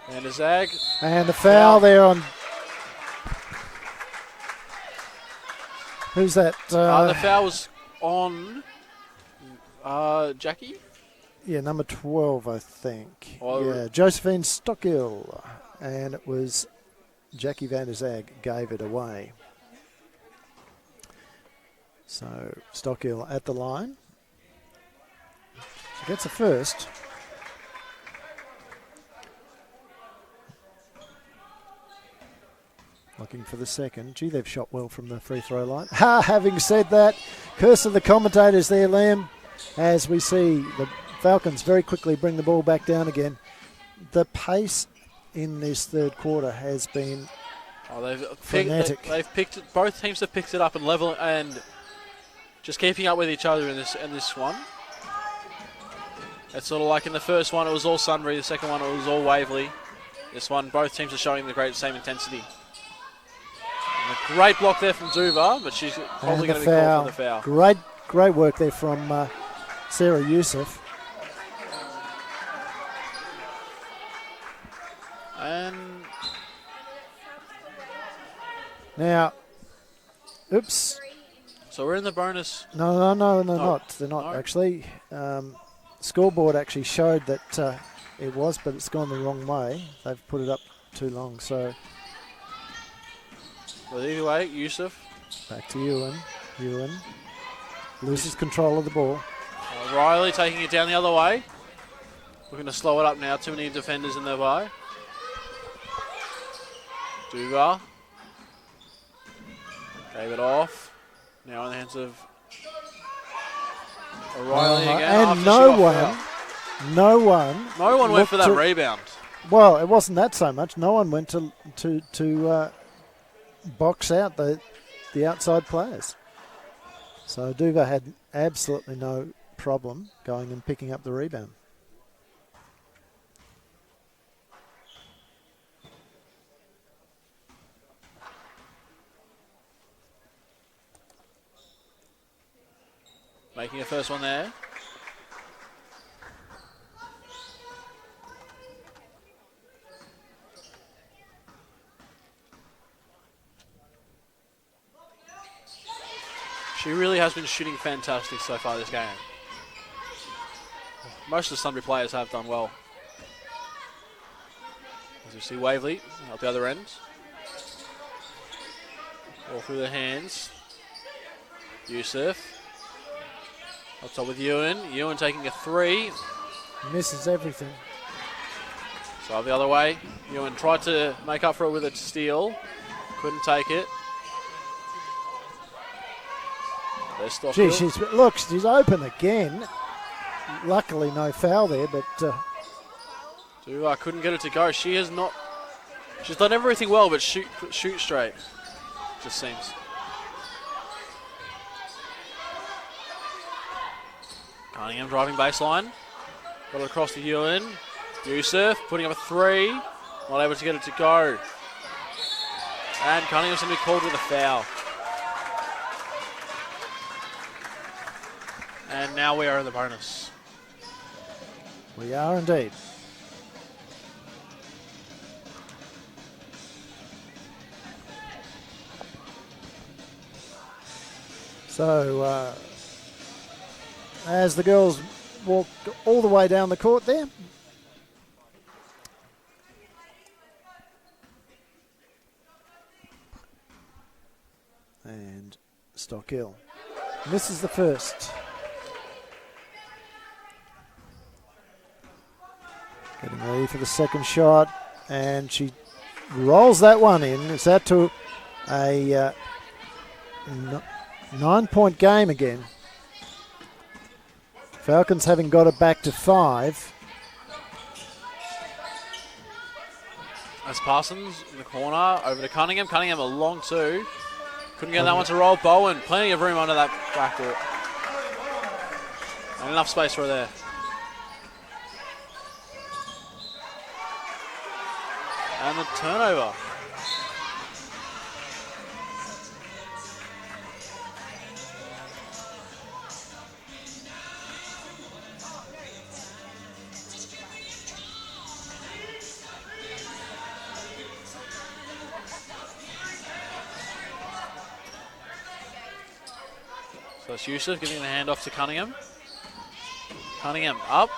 And a zag. And the foul there on. Who's that? The foul was on Jackie. Yeah, number 12, I think. Oh, yeah, Josephine Stockill. And it was Jackie van der Zag gave it away. So Stockill at the line. She gets a first. Looking for the second. Gee, they've shot well from the free throw line. Having said that, curse of the commentators there, Liam, as we see the Falcons very quickly bring the ball back down again. The pace in this third quarter has been frenetic. They've picked it, both teams have picked it up and level and just keeping up with each other in this one. It's sort of like in the first one it was all Sunbury, the second one it was all Waverley. This one both teams are showing the same intensity. And a great block there from Duva, but she's probably going to be called for the foul. Great work there from Sarah Yusuf. And now, oops. So we're in the bonus. No, not. They're not actually. Scoreboard actually showed that it was, but it's gone the wrong way. They've put it up too long. So well, either way, Yusuf. Back to Ewan. Ewan loses control of the ball. Riley taking it down the other way. We're going to slow it up now. Too many defenders in their way. Duva. Gave it off. Now in the hands of O'Reilly again. And no one went for that rebound. Well, it wasn't that so much. No one went to box out the outside players. So Duva had absolutely no problem going and picking up the rebound. Making a first one there. She really has been shooting fantastic so far this game. Most of the Sunbury players have done well. As you see Waverley out the other end. All through the hands. Yusuf. Up top with Ewan. Ewan taking a three. Misses everything. So the other way. Ewan tried to make up for it with a steal. Couldn't take it. Gee, she's open again. Luckily no foul there, but... I couldn't get it to go. She has not... She's done everything well, but shoot straight. just seems. Cunningham driving baseline. Got it across to Ewan. Youssef putting up a 3. Not able to get it to go. And Cunningham's going to be called with a foul. And now we are in the bonus. We are indeed. So, as the girls walk all the way down the court there, and Stockhill misses the first. Getting ready for the second shot, and she rolls that one in. It's out to a 9-point game again. Falcons having got it back to 5. That's Parsons in the corner, over to Cunningham. Cunningham a long 2. Couldn't get that one to roll. Bowen, plenty of room under that backcourt. And enough space for her there. And the turnover. So it's Youssef giving the hand off to Cunningham. Cunningham up.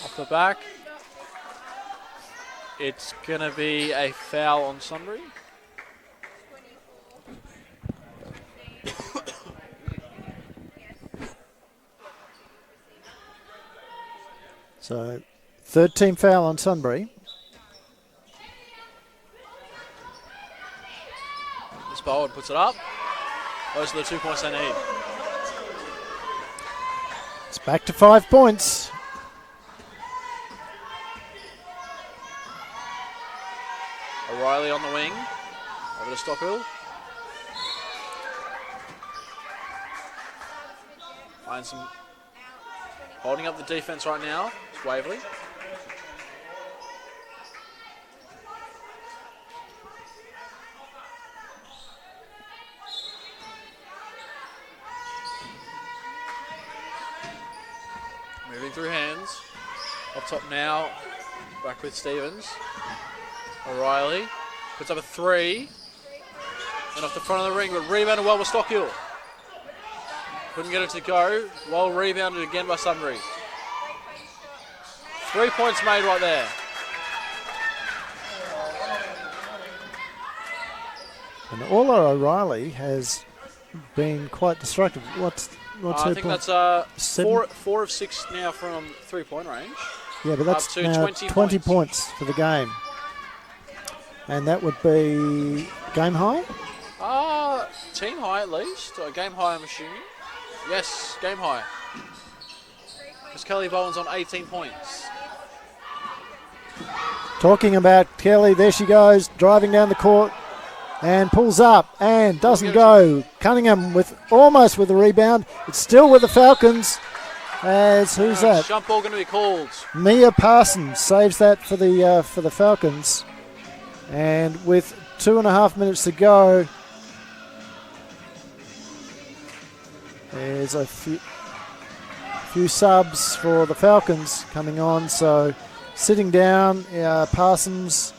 Off the back. It's going to be a foul on Sunbury. So, third team foul on Sunbury. Miss Bowen puts it up. Those are the 2 points they need. It's back to 5 points. O'Reilly on the wing. Over to Stockhill. Finds some holding up the defense right now. It's Waverley. Moving through hands. Up top now. Back with Stevens. O'Reilly puts up a 3. And off the front of the ring, but rebounded well with Stockhill. Couldn't get it to go. Well rebounded again by Sunbury. 3 points made right there. And Orla O'Reilly has been quite destructive. What's I her think point? that's 4 of 6 now from 3-point range. Yeah, but that's up to now 20 points for the game. And that would be game high? Team high at least. Or game high, I'm assuming. Yes, game high. Because Kelly Bowen's on 18 points. Talking about Kelly, there she goes, driving down the court and pulls up and doesn't go. Cunningham almost with the rebound. It's still with the Falcons. As who's that? Jump ball going to be called. Mia Parsons saves that for the Falcons. And with 2.5 minutes to go, there's a few subs for the Falcons coming on. So sitting down, Parsons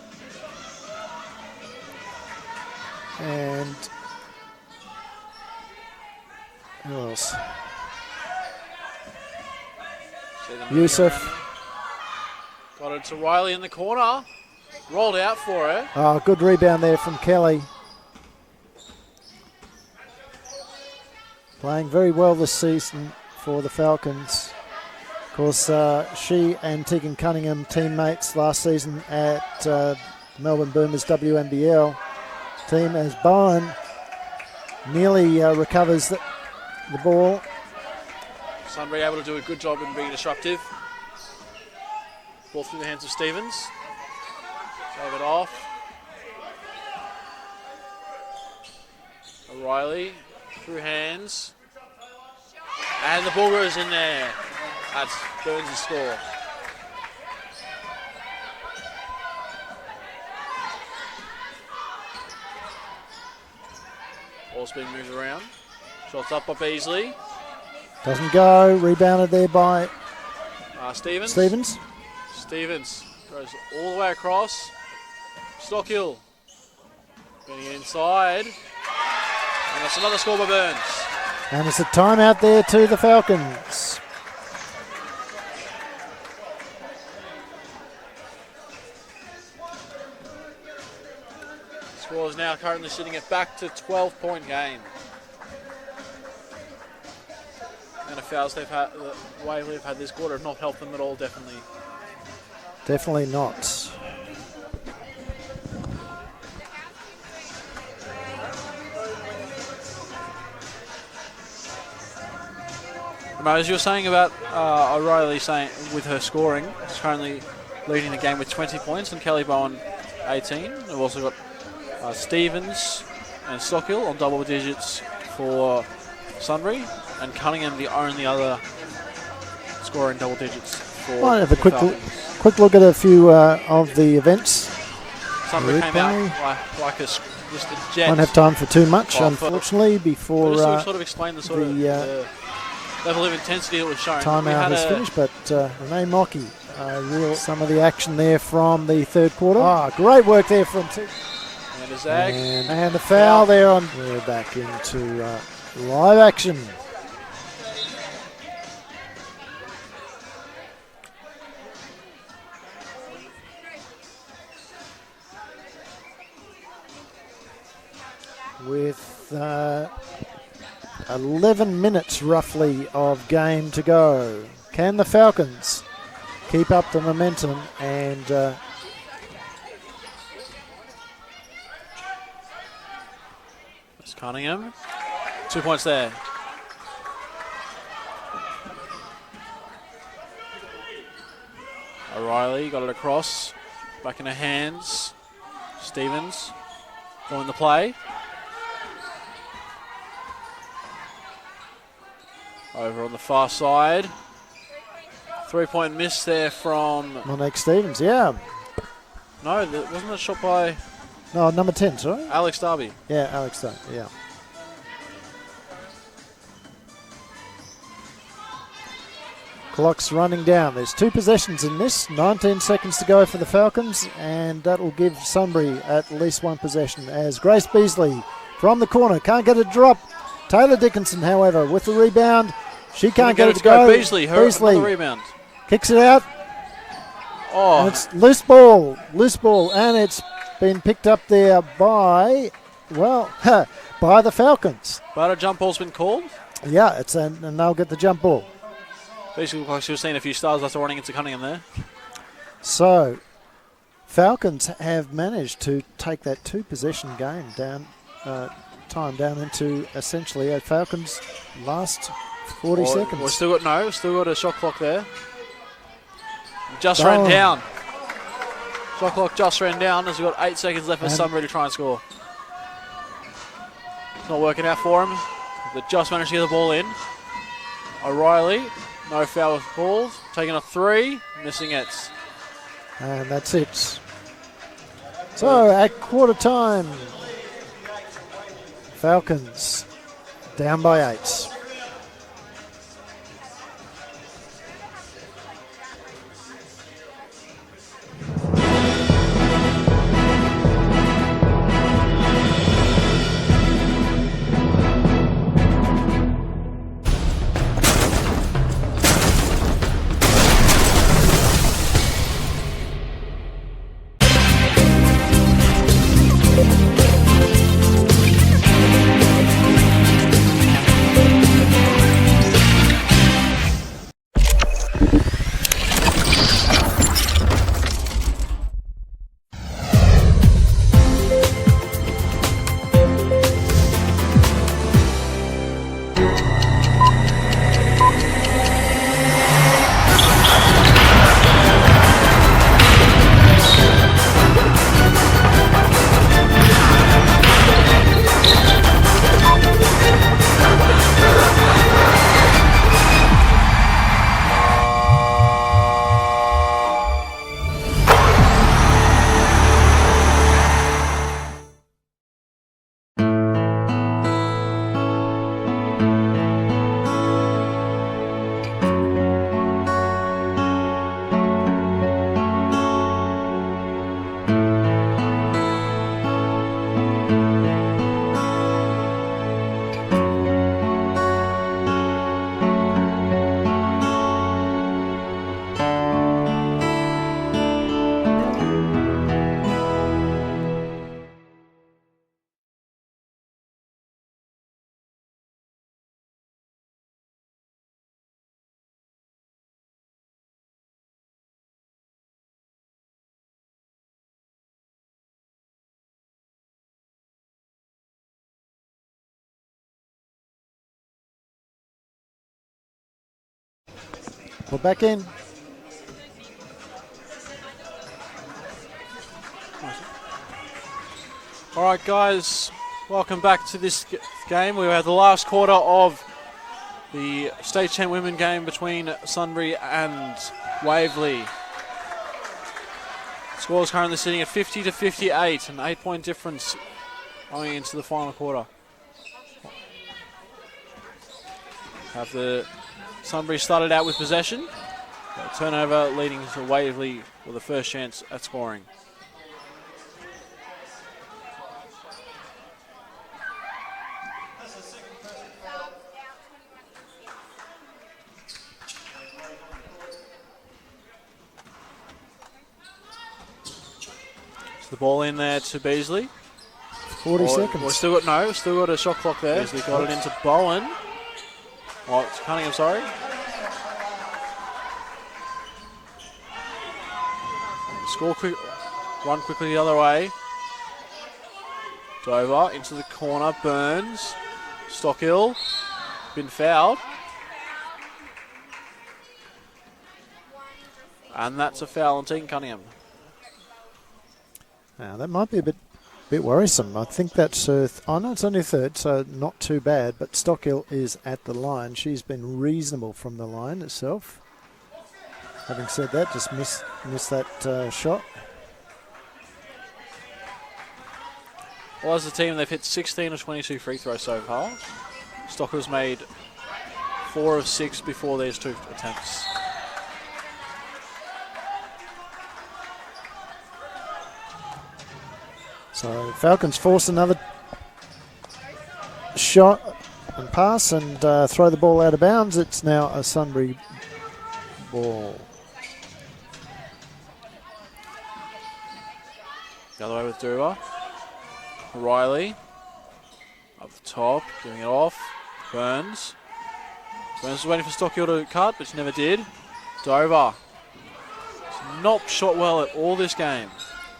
and who else? Youssef. Got it to Riley in the corner. Rolled out for her. Oh, good rebound there from Kelly. Playing very well this season for the Falcons. Of course, she and Tegan Cunningham, teammates last season at Melbourne Boomers WNBL team, as Bowen nearly recovers the ball. Sunbury able to do a good job in being disruptive. Ball through the hands of Stevens. Shave it off. O'Reilly through hands. And the ball goes in there. That's Burns' score. Ball's being moved around. Shots up by Beasley. Doesn't go. Rebounded there by Stevens. Stevens goes all the way across. Stockhill getting it inside. And that's another score by Burns. And it's a timeout there to the Falcons. Score is now currently sitting at back to 12-point game. And the fouls they've had, the Waverley have had this quarter have not helped them at all, definitely. Definitely not. As you were saying about O'Reilly saying with her scoring, she's currently leading the game with 20 points and Kelly Bowen 18. We've also got Stevens and Stockhill on double digits for Sunbury, and Cunningham the only other scorer in double digits for Might have a Falcons. quick look at a few of the events. Sunbury came out like just a jet. Won't have time for too much, Well, unfortunately, before just to sort of explain the sort of the level of intensity that was shown. timeout is finished. But Renee Mockey, some of the action there from the third quarter. Great work there from two. And a zag. And the foul there on. We're back into live action. With 11 minutes roughly of game to go. Can the Falcons keep up the momentum and That's Cunningham. 2 points there. O'Reilly got it across. Back in her hands. Stevens going the play. Over on the far side. 3-point miss there from... Monique Stevens, yeah. No, wasn't a shot by... No, number 10, sorry. Alex Darby. Yeah, Alex Darby, yeah. Clock's running down. There's 2 possessions in this. 19 seconds to go for the Falcons, and that will give Sunbury at least 1 possession as Grace Beasley from the corner can't get a drop. Taylor Dickinson, however, with the rebound. She can't get it to go. Beasley, another rebound. Kicks it out. Oh, And it's loose ball, and it's been picked up there by, by the Falcons. but a jump ball's been called. Yeah, and they'll get the jump ball. Basically, like she was seeing a few stars after running into Cunningham there. So, Falcons have managed to take that 2-possession game down into essentially a Falcons last 40 seconds. We've still got a shot clock there. Just ran down. Shot clock just ran down as we've got 8 seconds left for Sunbury to try and score. It's not working out for him. They just managed to get the ball in. O'Reilly, no foul calls. Taking a 3, missing it. And that's it. So, at quarter time, Falcons down by 8. Put back in. All right, guys, welcome back to this game. We had the last quarter of the Stage 10 women game between Sunbury and Waverley. Score is currently sitting at 50-58, an 8-point difference going into the final quarter. Have the Sunbury started out with possession. Turnover leading to Waverley with the first chance at scoring. The ball in there to Beasley. 40 seconds. We've still got a shot clock there. Beasley got it into Bowen. Oh, it's Cunningham, sorry. Score quick, run quickly the other way. Dover into the corner, Burns. Stockill, been fouled. And that's a foul on Tegan Cunningham. Now, that might be a bit worrisome. I think that's her... oh, no, it's only third, so not too bad. But Stockill is at the line. She's been reasonable from the line itself. Having said that, just missed that shot. Well, as a team, they've hit 16 of 22 free throws so far. Stockill's made 4 of 6 before these 2 attempts. So Falcons force another shot and pass and throw the ball out of bounds. It's now a Sunbury ball. The other way with Dura. Riley up the top, giving it off. Burns. Burns was waiting for Stockill to cut, but she never did. Dover. She's not shot well at all this game.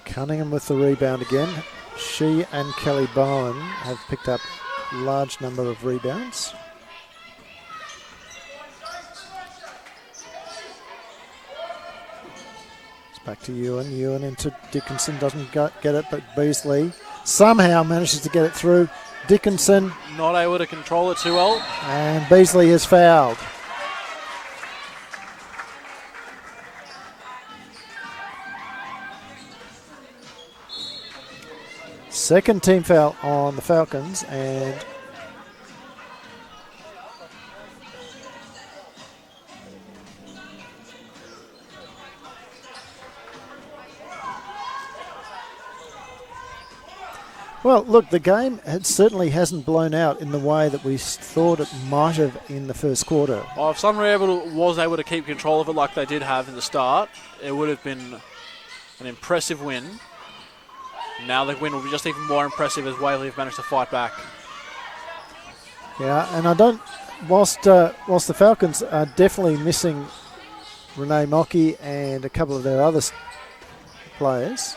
Cunningham with the rebound again. She and Kelly Bowen have picked up a large number of rebounds. It's back to Ewan. Ewan into Dickinson. Doesn't get it, but Beasley somehow manages to get it through. Dickinson. Not able to control it too well. And Beasley is fouled. Second team foul on the Falcons, and well, look, the game certainly hasn't blown out in the way that we thought it might have in the first quarter. Well, if Sunbury was able to keep control of it like they did have in the start, it would have been an impressive win. Now the win will be just even more impressive as Waverley have managed to fight back. Yeah, and I don't... Whilst the Falcons are definitely missing Renee Mockey and a couple of their other players...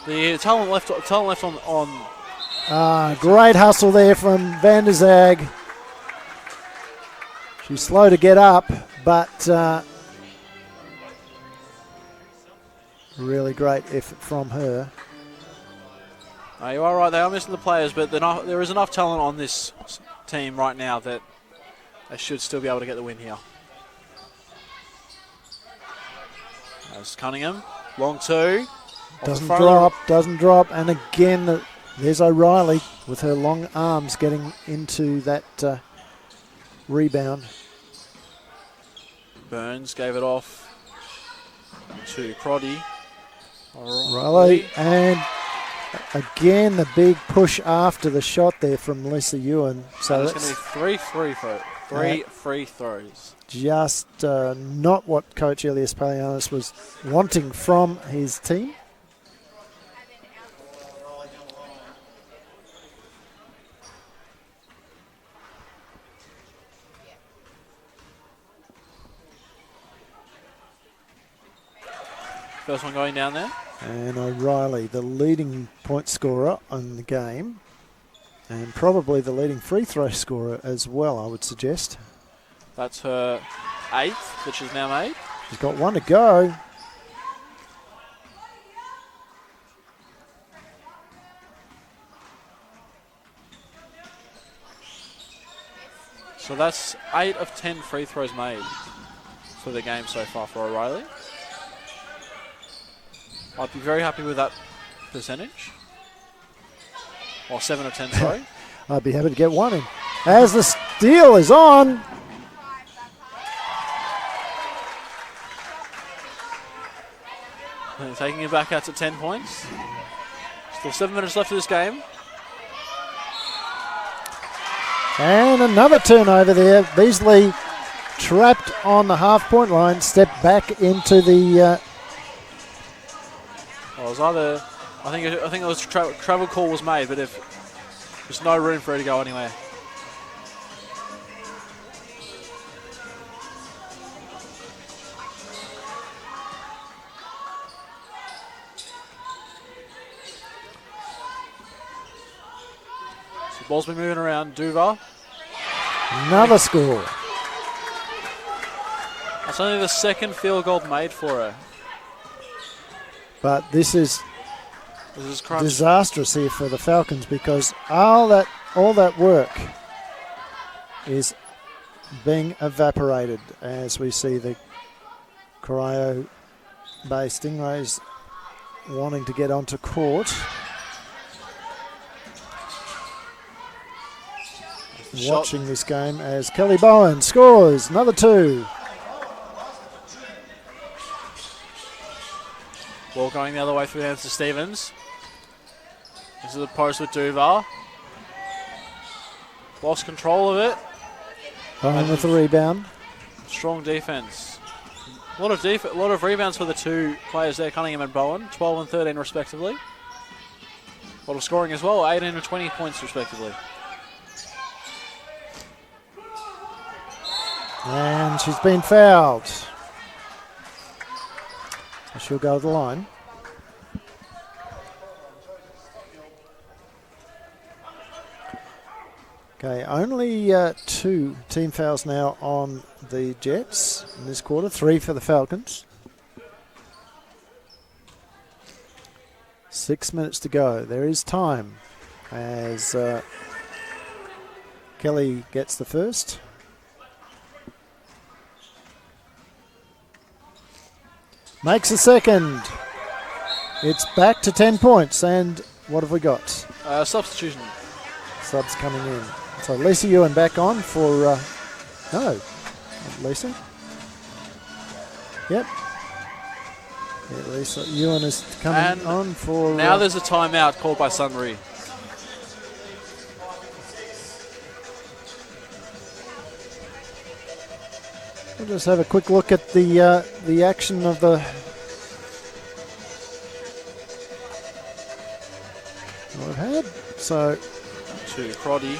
The talent left on great hustle there from Van der Zag. She's slow to get up, but really great effort from her. You are right, they are missing the players, but there is enough talent on this team right now that they should still be able to get the win here. That's Cunningham, long two. Doesn't drop, and again there's O'Reilly with her long arms getting into that rebound. Burns gave it off to Proddy. O'Reilly, and again the big push after the shot there from Lisa Ewan. So it's going to be three free throws. Just not what Coach Elias Palianis was wanting from his team. First one going down there. And O'Reilly, the leading point scorer on the game, and probably the leading free throw scorer as well, I would suggest. That's her 8th that she's now made. She's got one to go. So that's 8 of 10 free throws made for the game so far for O'Reilly. I'd be very happy with that percentage. Or 7 of 10, sorry. I'd be happy to get one in. As the steal is on. And taking it back out to 10 points. Still 7 minutes left of this game. And another turnover there. Beasley trapped on the half-point line. Stepped back into the... Well, it was either... I think it was travel call was made, but if there's no room for her to go anywhere. So ball's been moving around. Duvar. Another score. That's only the second field goal made for her. But this is crunch. disastrous here for the Falcons because all that work is being evaporated as we see the Corio Bay Stingrays wanting to get onto court. Watching this game as Kelly Bowen scores another 2. Ball going the other way through the hands to Stevens. This is the post with Duvar. Lost control of it. Bowen with the rebound. Strong defense. A lot of rebounds for the two players there, Cunningham and Bowen. 12 and 13 respectively. A lot of scoring as well. 18 and 20 points respectively. And she's been fouled. She'll go to the line. Okay, only 2 team fouls now on the Jets in this quarter. 3 for the Falcons. 6 minutes to go. There is time as Kelly gets the first. Makes a second. It's back to 10 points. And what have we got? Substitution. Subs coming in. So Lisa Ewan back on for... no, not Lisa. Yep. Yeah, Lisa Ewan is coming on for... Now there's a timeout called by Sunbury. We'll just have a quick look at the action of the... what we've had. So... to Crotty.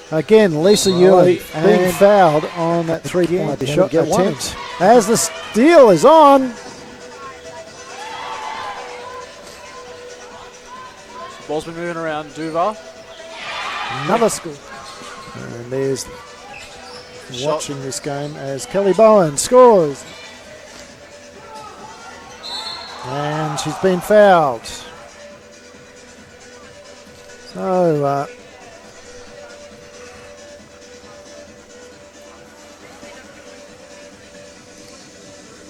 Again, Lisa Ewan being fouled on that three-point shot attempt. As the steal is on. Ball's been moving around. Duvar. Another score. And there's watching this game as Kelly Bowen scores. And she's been fouled. So,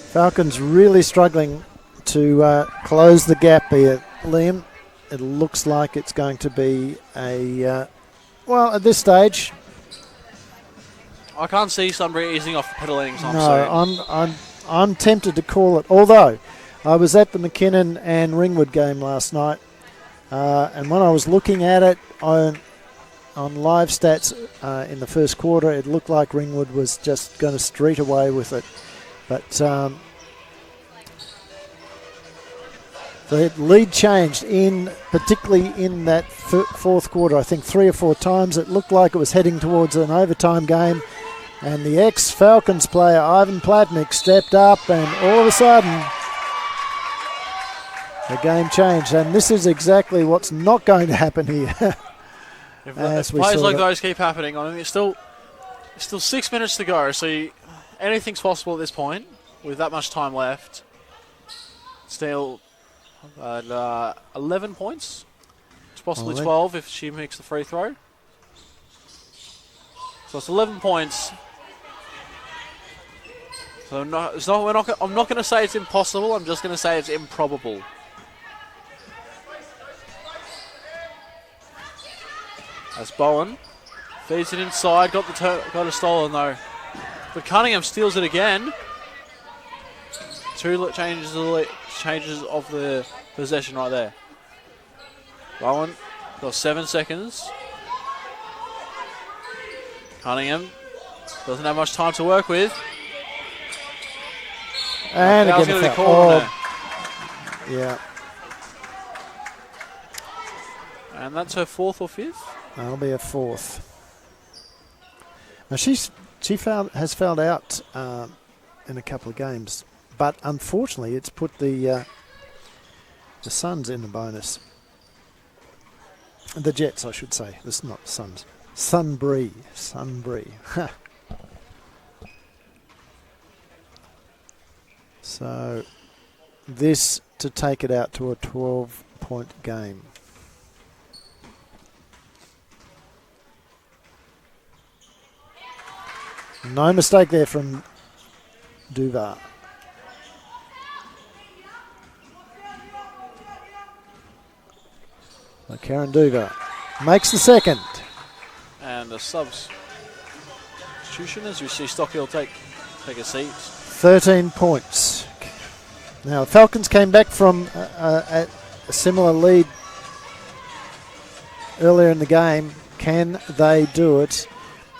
Falcons really struggling to close the gap here, Liam. It looks like it's going to be a, well, at this stage. I can't see Sunbury easing off the pedal anytime soon. I'm tempted to call it. Although I was at the McKinnon and Ringwood game last night, and when I was looking at it on live stats in the first quarter, it looked like Ringwood was just going to street away with it. But the lead changed particularly in that fourth quarter. I think 3 or 4 times it looked like it was heading towards an overtime game. And the ex-Falcons player, Ivan Platnick, stepped up and all of a sudden the game changed. And this is exactly what's not going to happen here. If players like those keep happening, I mean, it's still Still 6 minutes to go, so anything's possible at this point with that much time left. Still at 11 points. It's possibly 12 if she makes the free throw. So it's 11 points. So I'm not going to say it's impossible. I'm just going to say it's improbable. As Bowen feeds it inside, got it stolen though. But Cunningham steals it again. Two changes of the possession right there. Bowen got 7 seconds. Cunningham doesn't have much time to work with. And again, going to be called. Yeah. And that's her 4th or 5th? That'll be a 4th. Now has fouled out in a couple of games, but unfortunately, it's put the Suns in the bonus. The Jets, I should say. This is not the Suns. Sunbury. So this to take it out to a 12-point game. No mistake there from Duvar. Karen Duvar makes the second. And the substitution, as we see Stocky will take a seat. 13 points. Now, Falcons came back from a similar lead earlier in the game. Can they do it?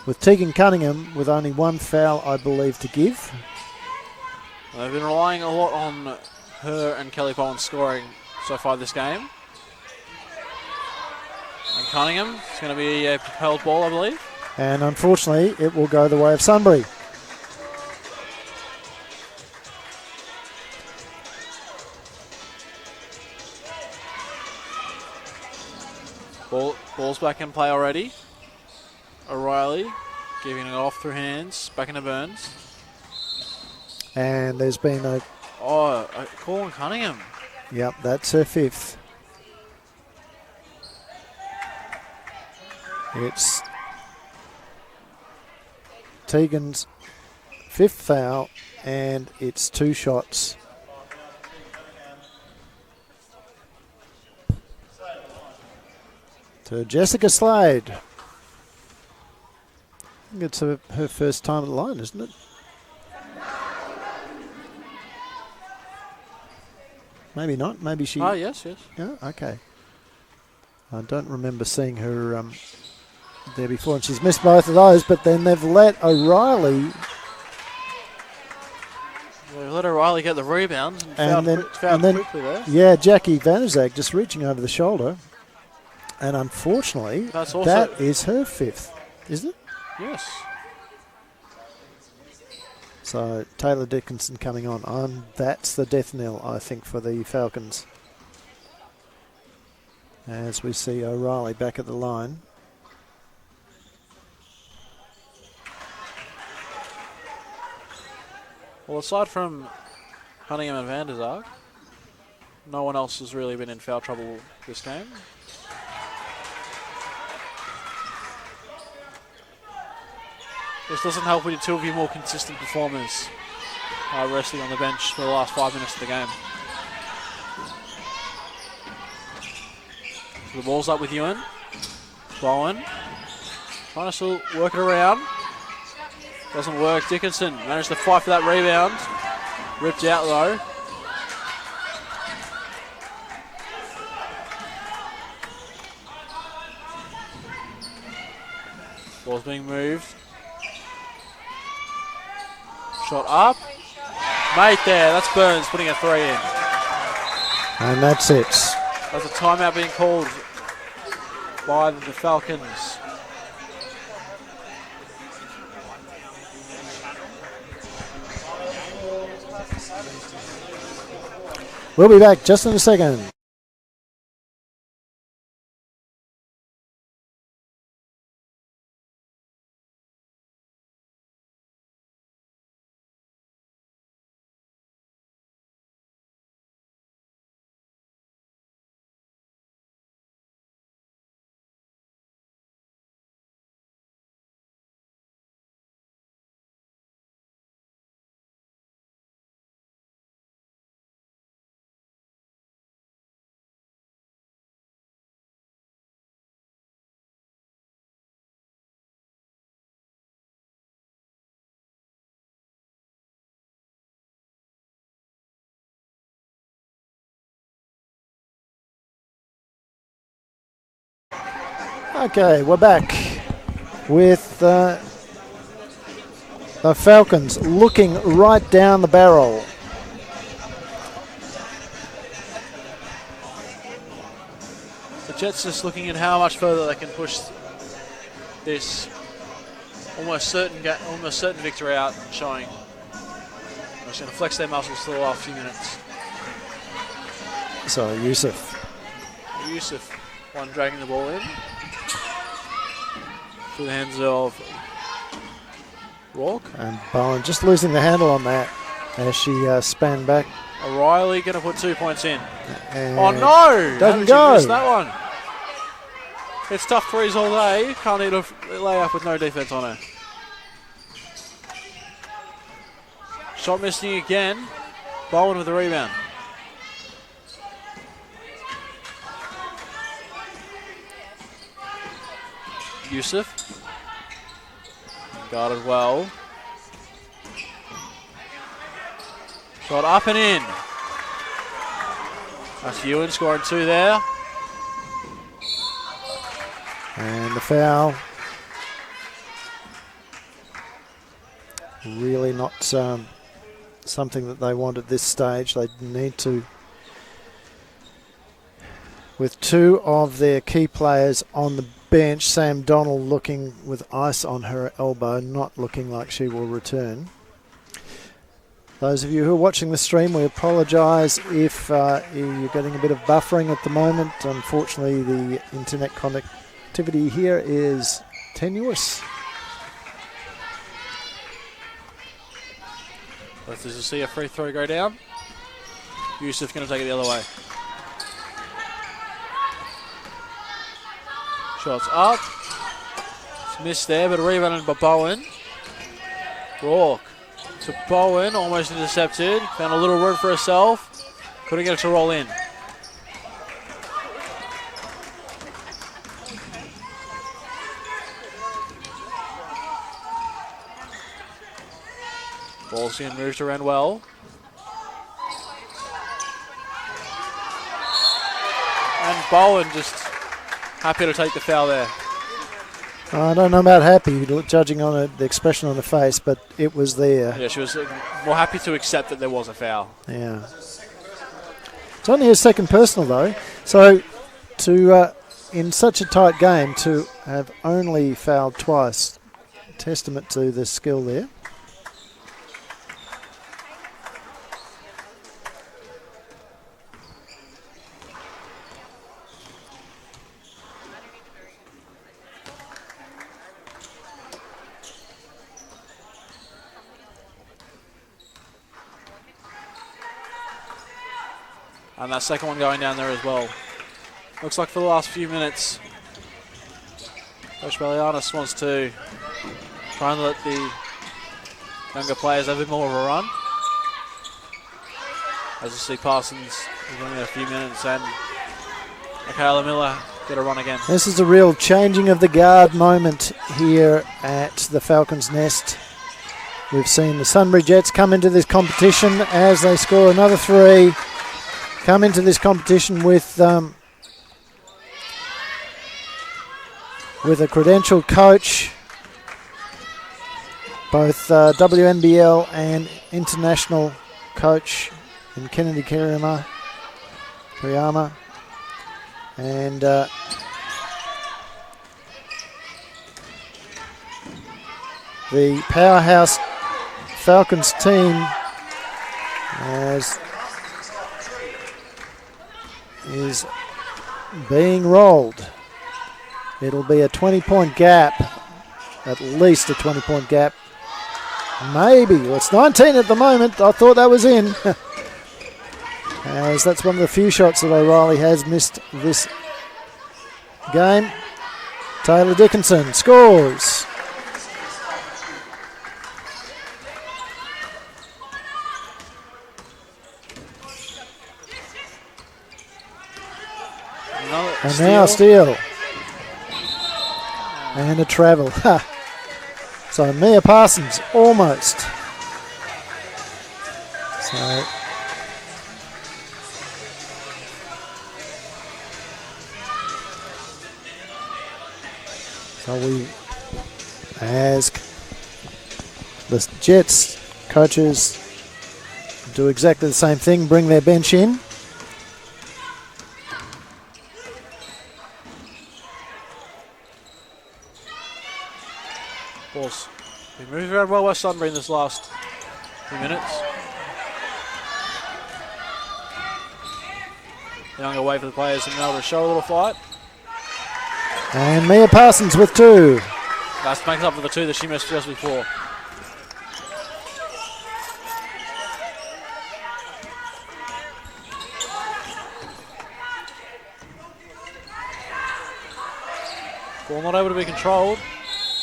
With Tegan Cunningham with only one foul, I believe, to give. They've been relying a lot on her and Kelly Bowen scoring so far this game. And Cunningham, it's going to be a propelled ball, I believe. And unfortunately, it will go the way of Sunbury. Ball's back in play already. O'Reilly giving it off through hands, back into Burns. And there's been a call on Cunningham. Yep, that's her 5th. It's Tegan's 5th foul, and it's 2 shots. To Jessica Slade. I think it's her first time at the line, isn't it? Maybe not. Maybe she... Oh, yes. Yeah, okay. I don't remember seeing her there before, and she's missed both of those, but then they've let O'Reilly... They've let O'Reilly get the rebound and found quickly there. Yeah, Jackie Vanazak just reaching over the shoulder, and unfortunately, that is her 5th, isn't it? Yes. So Taylor Dickinson coming on. That's the death knell, I think, for the Falcons. As we see O'Reilly back at the line. Well, aside from Cunningham and Van der Zaag, no one else has really been in foul trouble this game. This doesn't help with two of your more consistent performers resting on the bench for the last 5 minutes of the game. So the ball's up with Ewan. Bowen trying to still work it around. Doesn't work. Dickinson managed to fight for that rebound. Ripped out though. Ball's being moved. Shot up. Mate there. That's Burns putting a 3 in. And that's it. There's a timeout being called by the Falcons. We'll be back just in a second. Okay, we're back with the Falcons looking right down the barrel. The Jets just looking at how much further they can push this almost certain victory out, showing they're just going to flex their muscles for the last few minutes. So Yusuf, one dragging the ball in through the hands of Rourke. and Bowen just losing the handle on that as she span back. O'Reilly going to put 2 points in. And Oh no! doesn't How did go. she miss that one? It's tough threes all day. Can't need a layup with no defense on her. Shot missing again. Bowen with the rebound. Yusuf. Guarded well. Shot up and in. That's Ewan scoring 2 there. And the foul. Really not something that they want at this stage. They need to, with 2 of their key players on the bench, Sam Donald looking with ice on her elbow, not looking like she will return. Those of you who are watching the stream, we apologise if you're getting a bit of buffering at the moment. Unfortunately, the internet connectivity here is tenuous. Let's just see a free throw go down. Yusuf going to take it the other way. Shots up. It's missed there, but rebounded by Bowen. Rourke to Bowen, almost intercepted. Found a little room for herself. Couldn't get it to roll in. Ball's in, moved around well. And Bowen just happy to take the foul there. I don't know about happy, judging on the expression on the face, but it was there. Yeah, she was more happy to accept that there was a foul. Yeah. It's only a second personal, though. So, in such a tight game, to have only fouled twice, testament to the skill there. And that second one going down there as well. Looks like for the last few minutes, Coach Belianis wants to try and let the younger players have a bit more of a run. As you see, Parsons is only a few minutes and Michaela Miller get a run again. This is a real changing of the guard moment here at the Falcons' Nest. We've seen the Sunbury Jets come into this competition as they score another 3. Come into this competition with a credentialed coach, both WNBL and international coach in Kennedy Kiriyama, and the powerhouse Falcons team is being rolled. It'll be a 20-point gap, at least a 20-point gap. Maybe. Well, it's 19 at the moment. I thought that was in. As that's one of the few shots that O'Reilly has missed this game. Taylor Dickinson scores. And now steal. And a travel. So Mia Parsons almost. So So we ask the Jets coaches do exactly the same thing, bring their bench in. Ball's been moving around well by Sunbury in this last few minutes. Younger way for the players and able to show a little fight. And Mia Parsons with 2. That's makes up for the 2 that she missed just before. Ball not able to be controlled.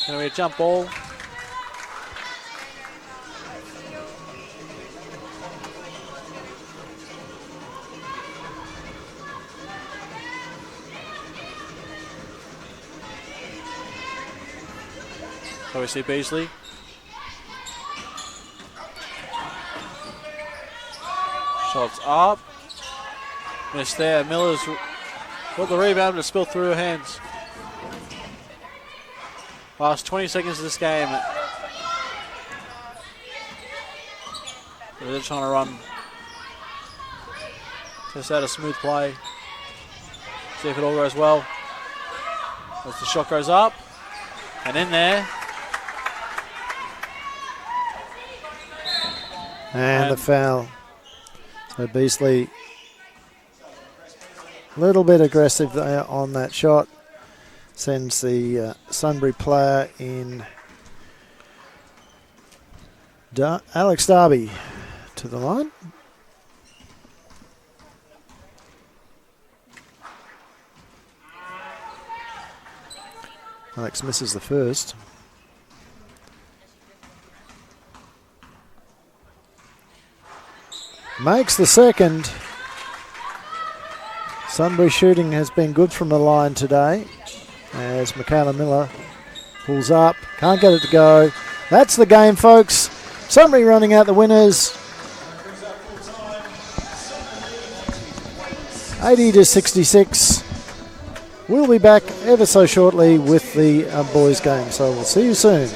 Going to be a jump ball. So we see Beasley. Shots up. Missed there. Miller's got the rebound, but it's spilled through her hands. Last 20 seconds of this game. They're trying to run. Test out a smooth play. See if it all goes well. As the shot goes up. And in there. And the foul. So Beasley a little bit aggressive there on that shot. Sends the Sunbury player in Alex Darby to the line. Alex misses the first. Makes the second. Sunbury shooting has been good from the line today as Michaela Miller pulls up. Can't get it to go. That's the game, folks. Sunbury running out the winners. 80-66. We'll be back ever so shortly with the boys game, so we'll see you soon.